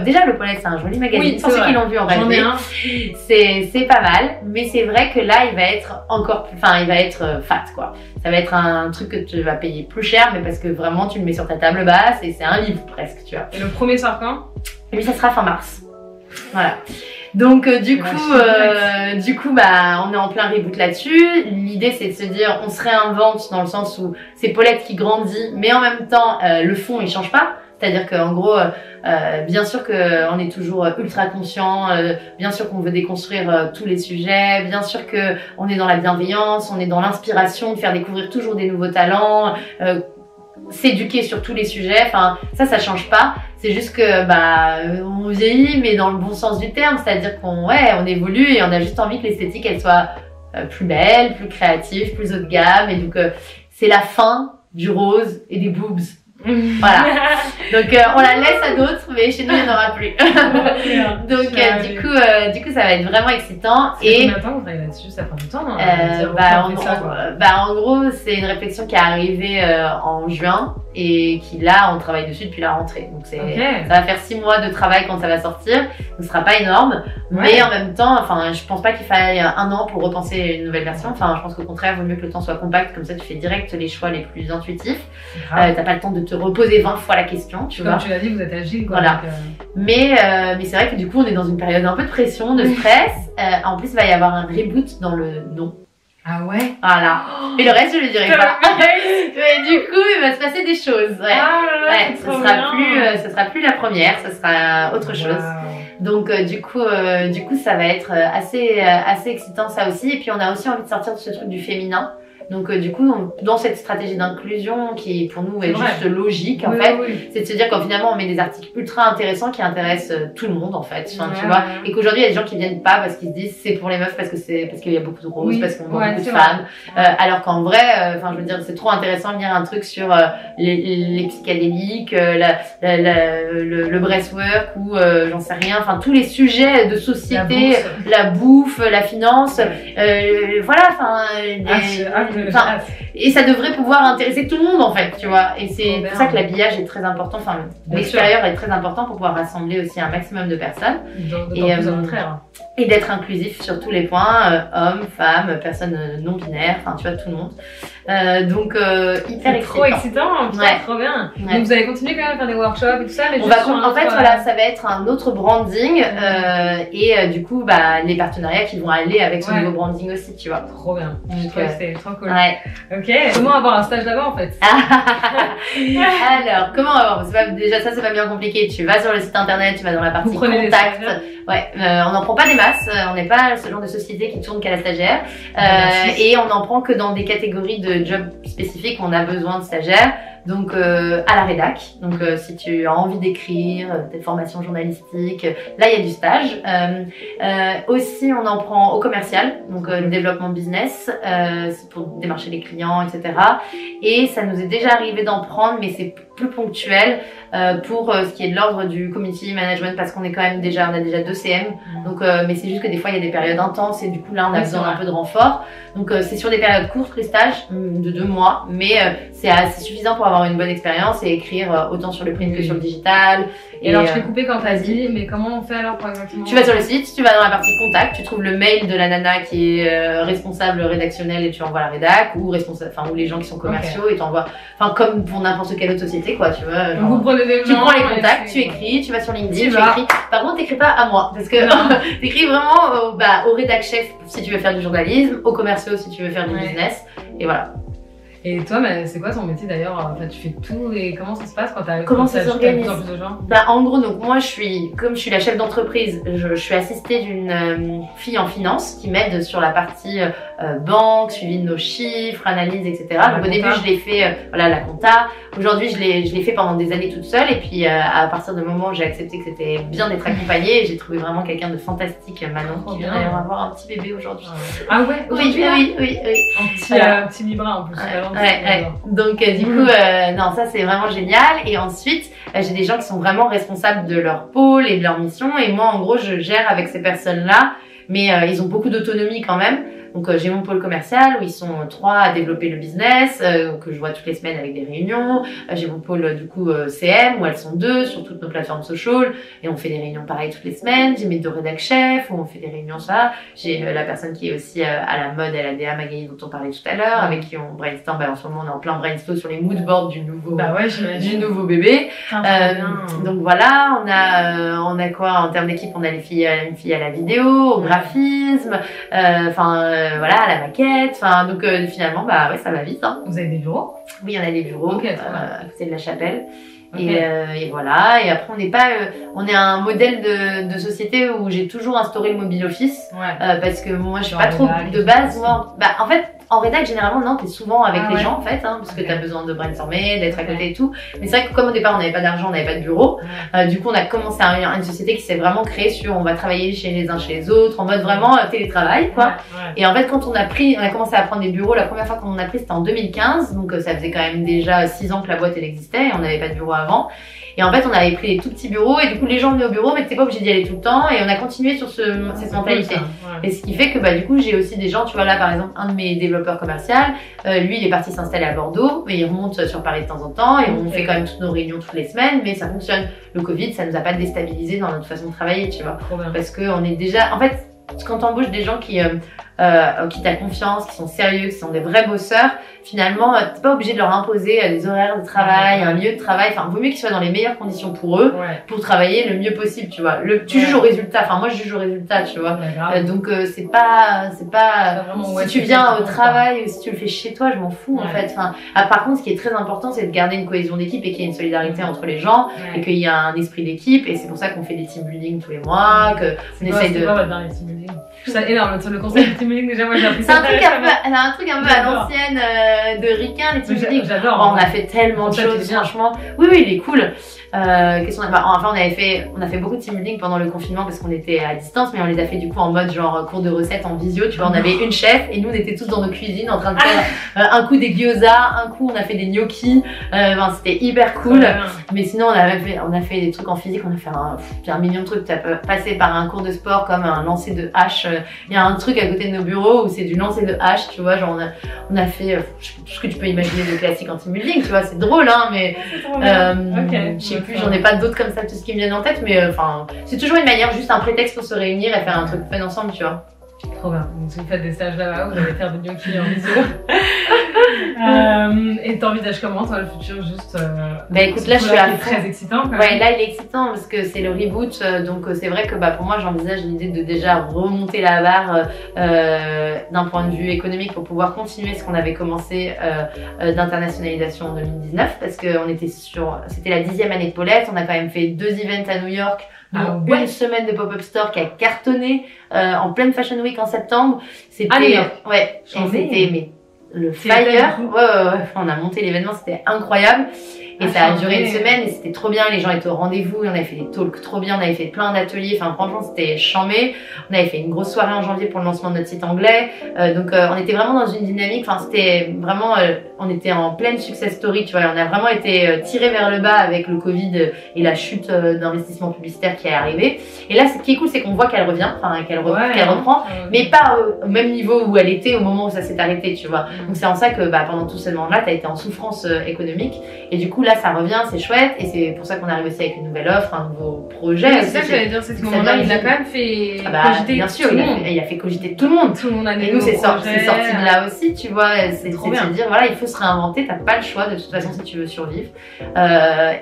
Déjà le Paulette c'est un joli magazine, pour ceux qui l'ont vu en réalité. C'est pas mal, mais c'est vrai que là il va être encore plus, il va être fat quoi. Ça va être un truc que tu vas payer plus cher, mais parce que vraiment tu le mets sur ta table basse et c'est un livre presque, tu vois. Et le premier sort quand? Lui ça sera fin mars. Voilà. Donc du coup, on est en plein reboot là-dessus. L'idée c'est de se dire, on se réinvente dans le sens où c'est Paulette qui grandit, mais en même temps le fond il change pas. C'est-à-dire qu'en gros, bien sûr qu'on est toujours ultra conscient, bien sûr qu'on veut déconstruire tous les sujets, bien sûr qu'on est dans la bienveillance, on est dans l'inspiration de faire découvrir toujours des nouveaux talents. S'éduquer sur tous les sujets, enfin ça change pas, c'est juste que on vieillit mais dans le bon sens du terme, c'est-à-dire qu'on on évolue et on a juste envie que l'esthétique elle soit plus belle, plus créative, plus haut de gamme, et donc c'est la fin du rose et des boobs. Voilà. Donc on la laisse à d'autres, mais chez nous il n'y en aura plus. Donc du coup ça va être vraiment excitant. Et combien de temps vous travaillez là-dessus? Ça prend du temps, en gros c'est une réflexion qui est arrivée en juin et qui là on travaille dessus depuis la rentrée. Donc ça va faire 6 mois de travail quand ça va sortir. Ce sera pas énorme, mais en même temps, je pense pas qu'il faille 1 an pour repenser une nouvelle version. Enfin, je pense qu'au contraire, il vaut mieux que le temps soit compact, comme ça tu fais direct les choix les plus intuitifs. T'as pas le temps de te reposer 20 fois la question, tu vois. Comme tu l'as dit, vous êtes agile quoi. Voilà. Mais c'est vrai que du coup on est dans une période un peu de pression, de stress. En plus il va y avoir un reboot dans le nom. Ah ouais? Voilà. Et le reste je le dirai pas. Mais du coup il va se passer des choses. Ce sera plus la première, ce sera autre chose. Donc du coup ça va être assez excitant ça aussi. Et puis on a aussi envie de sortir de ce truc du féminin. Donc du coup, dans cette stratégie d'inclusion qui pour nous est juste logique en fait, c'est de se dire qu'en finalement on met des articles ultra intéressants qui intéressent tout le monde en fait, tu vois, et qu'aujourd'hui il y a des gens qui viennent pas parce qu'ils se disent c'est pour les meufs parce qu'il y a beaucoup de roses, parce qu'on voit beaucoup de femmes, alors qu'en vrai, je veux dire c'est trop intéressant de lire un truc sur les psychédéliques, le breathwork ou j'en sais rien, enfin tous les sujets de société, la bouffe, la finance, et ça devrait pouvoir intéresser tout le monde en fait, tu vois. Et c'est pour ça que l'habillage est très important, l'extérieur est très important pour pouvoir rassembler aussi un maximum de personnes. Et d'être inclusif sur tous les points, hommes, femmes, personnes non binaires, tu vois, tout le monde. Donc hyper excitant. Trop excitant, trop bien. Ouais. Donc vous allez continuer quand même à faire des workshops et tout ça, mais en fait voilà, ça va être un autre branding et du coup les partenariats qui vont aller avec ce nouveau branding aussi, tu vois. Trop bien. C'est trop cool. Ouais. Ok. Comment avoir un stage là-bas en fait? Alors comment avoir? Déjà ça c'est pas bien compliqué. Tu vas sur le site internet, tu vas dans la partie contact. Ouais. On n'en prend pas des masses. On n'est pas ce genre de société qui tourne qu'à la stagiaire. Et on n'en prend que dans des catégories de jobs spécifiques où on a besoin de stagiaires. Donc à la rédac, donc si tu as envie d'écrire, des formations journalistiques, là il y a du stage. Aussi on en prend au commercial, donc le développement business, c'est pour démarcher les clients, etc. Et ça nous est déjà arrivé d'en prendre, mais c'est plus ponctuel pour ce qui est de l'ordre du community management, parce qu'on est quand même on a déjà 2 CM, donc mais c'est juste que des fois il y a des périodes intenses et du coup là on a besoin d'un peu de renfort. Donc c'est sur des périodes courtes les stages de 2 mois, mais c'est assez suffisant pour avoir une bonne expérience et écrire autant sur le print que sur le digital. Et alors je t'ai coupé quand t'as dit, mais comment on fait alors pour exactement? Tu vas sur le site, tu vas dans la partie contact, tu trouves le mail de la nana qui est responsable rédactionnelle et tu envoies la rédac, ou responsable, ou les gens qui sont commerciaux et t'envoies, comme pour n'importe quelle autre société quoi, tu vois. Genre, vous prenez des tu prends les contacts, tu écris, tu vas sur LinkedIn, tu écris. Par contre t'écris pas à moi, parce que t'écris vraiment au rédac chef si tu veux faire du journalisme, aux commerciaux si tu veux faire du business, et voilà. Et toi, c'est quoi ton métier d'ailleurs? Enfin, tu fais tout et comment ça se passe quand t'as Comment ça s'organise? Plus de gens? En gros, donc moi, comme je suis la chef d'entreprise, je suis assistée d'une fille en finance qui m'aide sur la partie banque, suivi de nos chiffres, analyse, etc. Donc au début, je l'ai fait, la compta. Aujourd'hui, je l'ai fait pendant des années toute seule. Et puis à partir du moment où j'ai accepté que c'était bien d'être accompagnée, j'ai trouvé vraiment quelqu'un de fantastique, Manon, qui vient d'ailleurs avoir un petit bébé aujourd'hui. Ah ouais? Oui. Un petit librin en plus. Ouais. Donc du coup, non, ça c'est vraiment génial. Et ensuite, j'ai des gens qui sont vraiment responsables de leur pôle et de leur mission. Et moi, en gros, je gère avec ces personnes-là, mais ils ont beaucoup d'autonomie quand même. Donc j'ai mon pôle commercial où ils sont 3 à développer le business, que je vois toutes les semaines avec des réunions. J'ai mon pôle du coup CM où elles sont 2 sur toutes nos plateformes social et on fait des réunions pareilles toutes les semaines. J'ai mes 2 rédac chefs où on fait des réunions ça. J'ai la personne qui est aussi à la mode, à la DA Magali dont on parlait tout à l'heure, avec qui on brainstorm. En ce moment on est en plein brainstorm sur les moodboards du nouveau bébé. Donc voilà, on a quoi en termes d'équipe? On a une fille à la vidéo, au graphisme, voilà, à la maquette, donc finalement ça va vite. Vous avez des bureaux? Oui, on a des bureaux à côté de la chapelle. Et voilà, et après on est un modèle de société où j'ai toujours instauré le mobile office, parce que moi je suis pas trop de base, en fait en rédac généralement non, t'es souvent avec les gens en fait, parce que t'as besoin de brainstormer, d'être à côté et tout, mais c'est vrai que comme au départ on n'avait pas d'argent, on n'avait pas de bureau, du coup on a commencé une société qui s'est vraiment créée sur on va travailler chez les uns chez les autres, en mode vraiment télétravail quoi. Et en fait quand on a commencé à prendre des bureaux, la première fois qu'on en a pris c'était en 2015, donc ça faisait quand même déjà 6 ans que la boîte elle existait et on n'avait pas de bureau avant. Et en fait, on avait pris des tout petits bureaux et du coup, les gens venaient au bureau, mais t'es pas obligé d'y aller tout le temps. Et on a continué sur cette mentalité. Et ce qui fait que du coup, j'ai aussi des gens, tu vois là, par exemple, un de mes développeurs commerciaux, lui, il est parti s'installer à Bordeaux, mais il remonte sur Paris de temps en temps et on fait quand même toutes nos réunions toutes les semaines, mais ça fonctionne. Le Covid, ça nous a pas déstabilisé dans notre façon de travailler, tu vois. Parce que on est déjà, en fait, quand t'embauches des gens qui t'as confiance, qui sont sérieux, qui sont des vrais bosseurs, finalement, t'es pas obligé de leur imposer des horaires de travail, un lieu de travail. Enfin, vaut mieux qu'ils soient dans les meilleures conditions pour eux, pour travailler le mieux possible, tu vois. Tu juges au résultat. Enfin, moi, je juge au résultat, tu vois. Donc, c'est pas si tu viens au travail ou si tu le fais chez toi, je m'en fous, en fait. Enfin, par contre, ce qui est très important, c'est de garder une cohésion d'équipe et qu'il y ait une solidarité entre les gens et qu'il y a un esprit d'équipe. Et c'est pour ça qu'on fait des team building tous les mois, qu'on essaye de... C'est énorme, le concept de team building, déjà, moi j'ai appris ça. C'est un truc un peu à l'ancienne de Ricain, les team building. J'adore. On a fait tellement de choses, franchement. Oui, il est cool. Enfin, on a fait beaucoup de team building pendant le confinement parce qu'on était à distance, mais on les a fait du coup en mode genre cours de recettes en visio. Tu vois, on avait une chef et nous on était tous dans nos cuisines en train de faire un coup des gyoza, un coup on a fait des gnocchis. C'était hyper cool. Mais sinon on a fait des trucs en physique, on a fait un million de trucs. Tu as passé par un cours de sport comme un lancer de hache. Il y a un truc à côté de nos bureaux où c'est du lancer de hache, tu vois, genre on a fait tout ce que tu peux imaginer de classique en team building, tu vois, c'est drôle mais je sais plus, j'en ai pas d'autres comme ça, tout ce qui me vient en tête, mais c'est toujours une manière, juste un prétexte pour se réunir et faire un truc fun ensemble, tu vois. Trop bien. Donc si vous faites des stages là-bas, vous allez faire des gnocchis en visio. Et t'envisages comment toi le futur juste Bah écoute, là je suis très excitant. Ouais, là il est excitant parce que c'est le reboot, donc c'est vrai que pour moi j'envisage l'idée de déjà remonter la barre d'un point de vue économique pour pouvoir continuer ce qu'on avait commencé d'internationalisation en 2019 parce que c'était la 10e année de Paulette, on a quand même fait 2 events à New York. Une semaine de pop-up store qui a cartonné en pleine Fashion Week en septembre. C'était ouais, c'était le fire. Ouais, on a monté l'événement, c'était incroyable. Et ça a duré une semaine et c'était trop bien, les gens étaient au rendez-vous, on avait fait des talks trop bien, on avait fait plein d'ateliers, enfin franchement c'était chambé. On avait fait une grosse soirée en janvier pour le lancement de notre site anglais, donc on était vraiment dans une dynamique, enfin c'était vraiment, on était en pleine success story, tu vois, on a vraiment été tiré vers le bas avec le Covid et la chute d'investissement publicitaire qui est arrivée. Et là ce qui est cool c'est qu'on voit qu'elle revient, enfin qu'elle reprend, mais pas au même niveau où elle était au moment où ça s'est arrêté, tu vois. Donc c'est en ça que pendant tout ce moment-là, t'as été en souffrance économique et du coup là ça revient, c'est chouette et c'est pour ça qu'on arrive aussi avec une nouvelle offre, un nouveau projet. C'est ça que j'allais dire, c'est ce moment-là, il a quand même fait cogiter bien sûr, il a fait cogiter tout le monde. Tout le monde a et nous c'est sorti de là aussi, tu vois, c'est de se dire voilà, il faut se réinventer, t'as pas le choix de toute façon si tu veux survivre.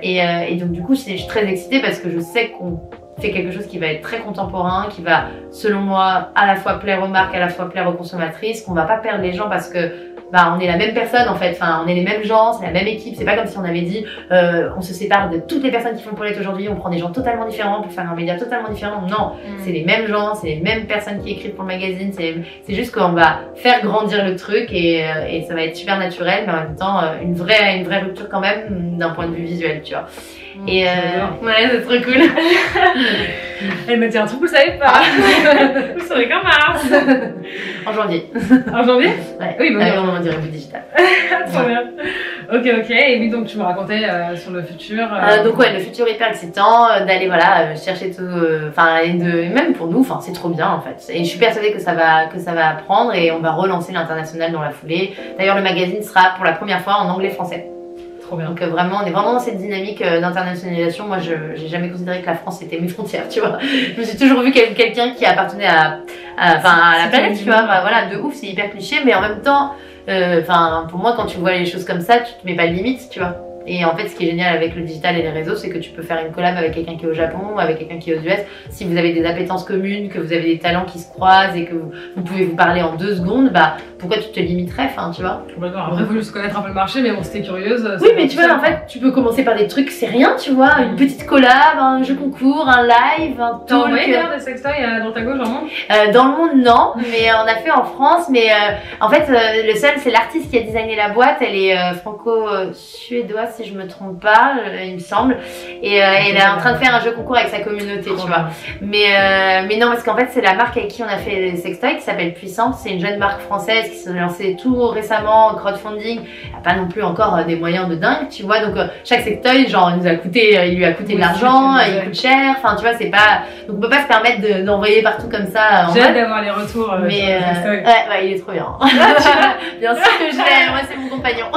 Et donc du coup je suis très excitée parce que je sais qu'on fait quelque chose qui va être très contemporain, qui va selon moi à la fois plaire aux marques, à la fois plaire aux consommatrices, qu'on va pas perdre les gens parce que on est la même personne en fait, enfin on est les mêmes gens, c'est la même équipe, c'est pas comme si on avait dit on se sépare de toutes les personnes qui font Paulette aujourd'hui, on prend des gens totalement différents pour faire un média totalement différent. Non, c'est les mêmes gens, c'est les mêmes personnes qui écrivent pour le magazine, c'est juste qu'on va faire grandir le truc et ça va être super naturel, mais en même temps une vraie rupture quand même d'un point de vue visuel, tu vois. Et ouais, c'est trop cool. Elle m'a dit un truc, vous le savez pas. Vous saurez qu'en mars. En janvier. En janvier? Ouais. Oui, on va dire revue digital. Trop bien. Ok. Et oui, donc tu me racontais sur le futur. Donc ouais, le futur hyper excitant, d'aller chercher tout, même pour nous, c'est trop bien en fait. Et je suis persuadée que ça va prendre et on va relancer l'international dans la foulée. D'ailleurs, le magazine sera pour la première fois en anglais-français. Donc vraiment, on est vraiment dans cette dynamique d'internationalisation. Moi, j'ai jamais considéré que la France était mes frontières, tu vois. Je me suis toujours vue quelqu'un qui appartenait à la planète, tu vois. Voilà, de ouf, c'est hyper cliché, mais en même temps, pour moi, quand tu vois les choses comme ça, tu te mets pas de limite, tu vois. Et en fait, ce qui est génial avec le digital et les réseaux, c'est que tu peux faire une collab avec quelqu'un qui est au Japon, avec quelqu'un qui est aux US. Si vous avez des appétences communes, que vous avez des talents qui se croisent et que vous pouvez vous parler en 2 secondes, pourquoi tu te limiterais, tu vois? Complètement. Après, il faut juste connaître un peu le marché, mais bon, c'était curieuse. Oui, mais tu vois, en fait, tu peux commencer par des trucs, c'est rien, tu vois, une petite collab, un jeu concours, un live, un talk. T'as envoyé d'ailleurs des sextoys à droite à gauche dans le monde? Dans le monde, non, mais on a fait en France, mais en fait, le seul, c'est l'artiste qui a designé la boîte, elle est franco-suédoise, si je me trompe pas, il me semble, et elle est en train de faire un jeu concours avec sa communauté, tu vois. Mais non, parce qu'en fait, c'est la marque avec qui on a fait les sextoys qui s'appelle Puissance, c'est une jeune marque française qui s'est lancée tout récemment, crowdfunding, il n'a pas non plus encore des moyens de dingue, tu vois, donc chaque sextoy, genre, il lui a coûté de l'argent, il coûte cher, tu vois, c'est pas, donc on peut pas se permettre d'envoyer partout comme ça. J'ai hâte d'avoir les retours mais ouais, il est trop bien. Bien sûr que je l'ai, moi c'est mon compagnon.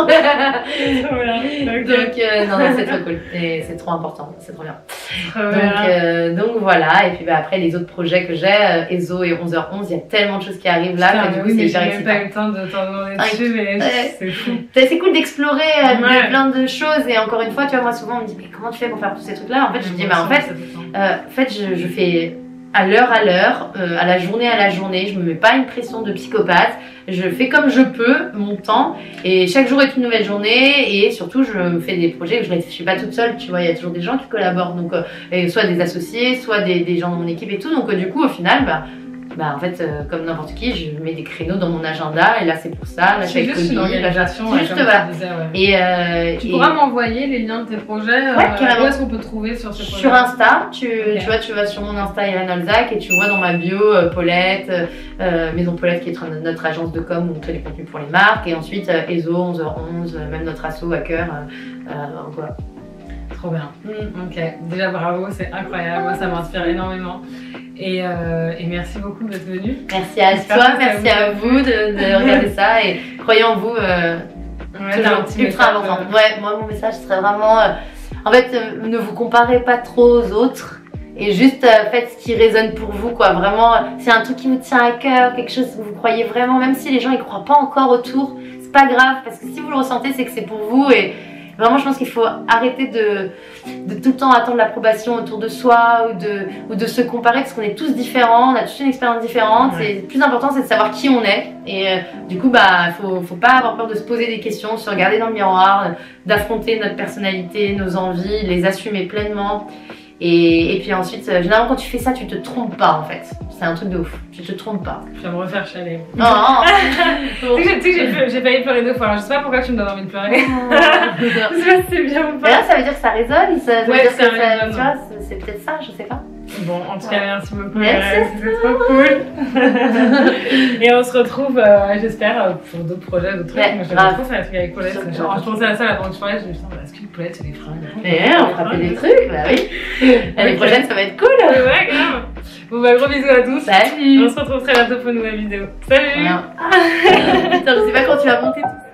Donc non, c'est trop cool, c'est trop important, c'est trop bien. Donc voilà, et puis après les autres projets que j'ai, ESO et 11h11, il y a tellement de choses qui arrivent là, que du coup c'est hyper excitant. J'ai même pas eu le temps de t'en demander dessus, mais c'est fou. C'est cool d'explorer plein de choses, et encore une fois, tu vois, moi souvent on me dit mais comment tu fais pour faire tous ces trucs là? En fait je dis en fait je fais à l'heure, à la journée, je me mets pas une pression de psychopathe, je fais comme je peux mon temps et chaque jour est une nouvelle journée et surtout je fais des projets, je suis pas toute seule, tu vois, il y a toujours des gens qui collaborent, donc soit des associés, soit des gens de mon équipe et tout, donc du coup au final, en fait, comme n'importe qui, je mets des créneaux dans mon agenda et là c'est pour ça, là c'est juste une organisation, juste voilà. Et tu pourras m'envoyer les liens de tes projets, où est-ce qu'on peut trouver sur ces projets? Sur Insta, tu vois, tu vas sur mon Insta Irène Olzac et tu vois dans ma bio Paulette, Maison Paulette qui est notre agence de com où on fait du contenu pour les marques, et ensuite ESO, 11h11, même notre asso Hacker, voilà. Trop bien. Ok, déjà bravo, c'est incroyable, moi ça m'inspire énormément. Et merci beaucoup d'être venu. Merci à toi, merci à vous de regarder ça et croyez en vous, toujours ultra important. Ouais, moi mon message serait vraiment, en fait, ne vous comparez pas trop aux autres Et juste faites ce qui résonne pour vous, quoi. Vraiment, c'est un truc qui vous tient à cœur, quelque chose que vous croyez vraiment, même si les gens y croient pas encore autour, c'est pas grave, parce que si vous le ressentez, c'est que c'est pour vous. Et vraiment, je pense qu'il faut arrêter de tout le temps attendre l'approbation autour de soi ou de se comparer, parce qu'on est tous différents, on a tous une expérience différente. Et le plus important, c'est de savoir qui on est. Et du coup, faut pas avoir peur de se poser des questions, se regarder dans le miroir, d'affronter notre personnalité, nos envies, les assumer pleinement. Et puis ensuite, généralement quand tu fais ça, tu te trompes pas en fait. C'est un truc de ouf, tu te trompes pas. Je vais me refaire chialer. Oh, tu sais que j'ai failli pleurer 2 fois, alors je sais pas pourquoi tu me donnes envie de pleurer. Je sais pas si c'est bien ou pas. Et là, ça veut dire que ça résonne, ça veut dire que ça résonne. Tu vois, c'est peut-être ça, je sais pas. Bon, en tout cas, merci beaucoup. Merci. C'était trop cool. Et on se retrouve, j'espère, pour d'autres projets, d'autres trucs. Moi, j'aime trop faire des trucs avec Paulette. Je pensais à ça avant que tu parlais, je me suis dit, est-ce que Paulette fait des fringues? Mais on fera des trucs, bah oui. L'année prochaine, ça va être cool. Ouais, grave. Bon, bah, gros bisous à tous. Salut. On se retrouve très bientôt pour une nouvelle vidéo. Salut. Putain, je sais pas quand tu vas monter tout ça.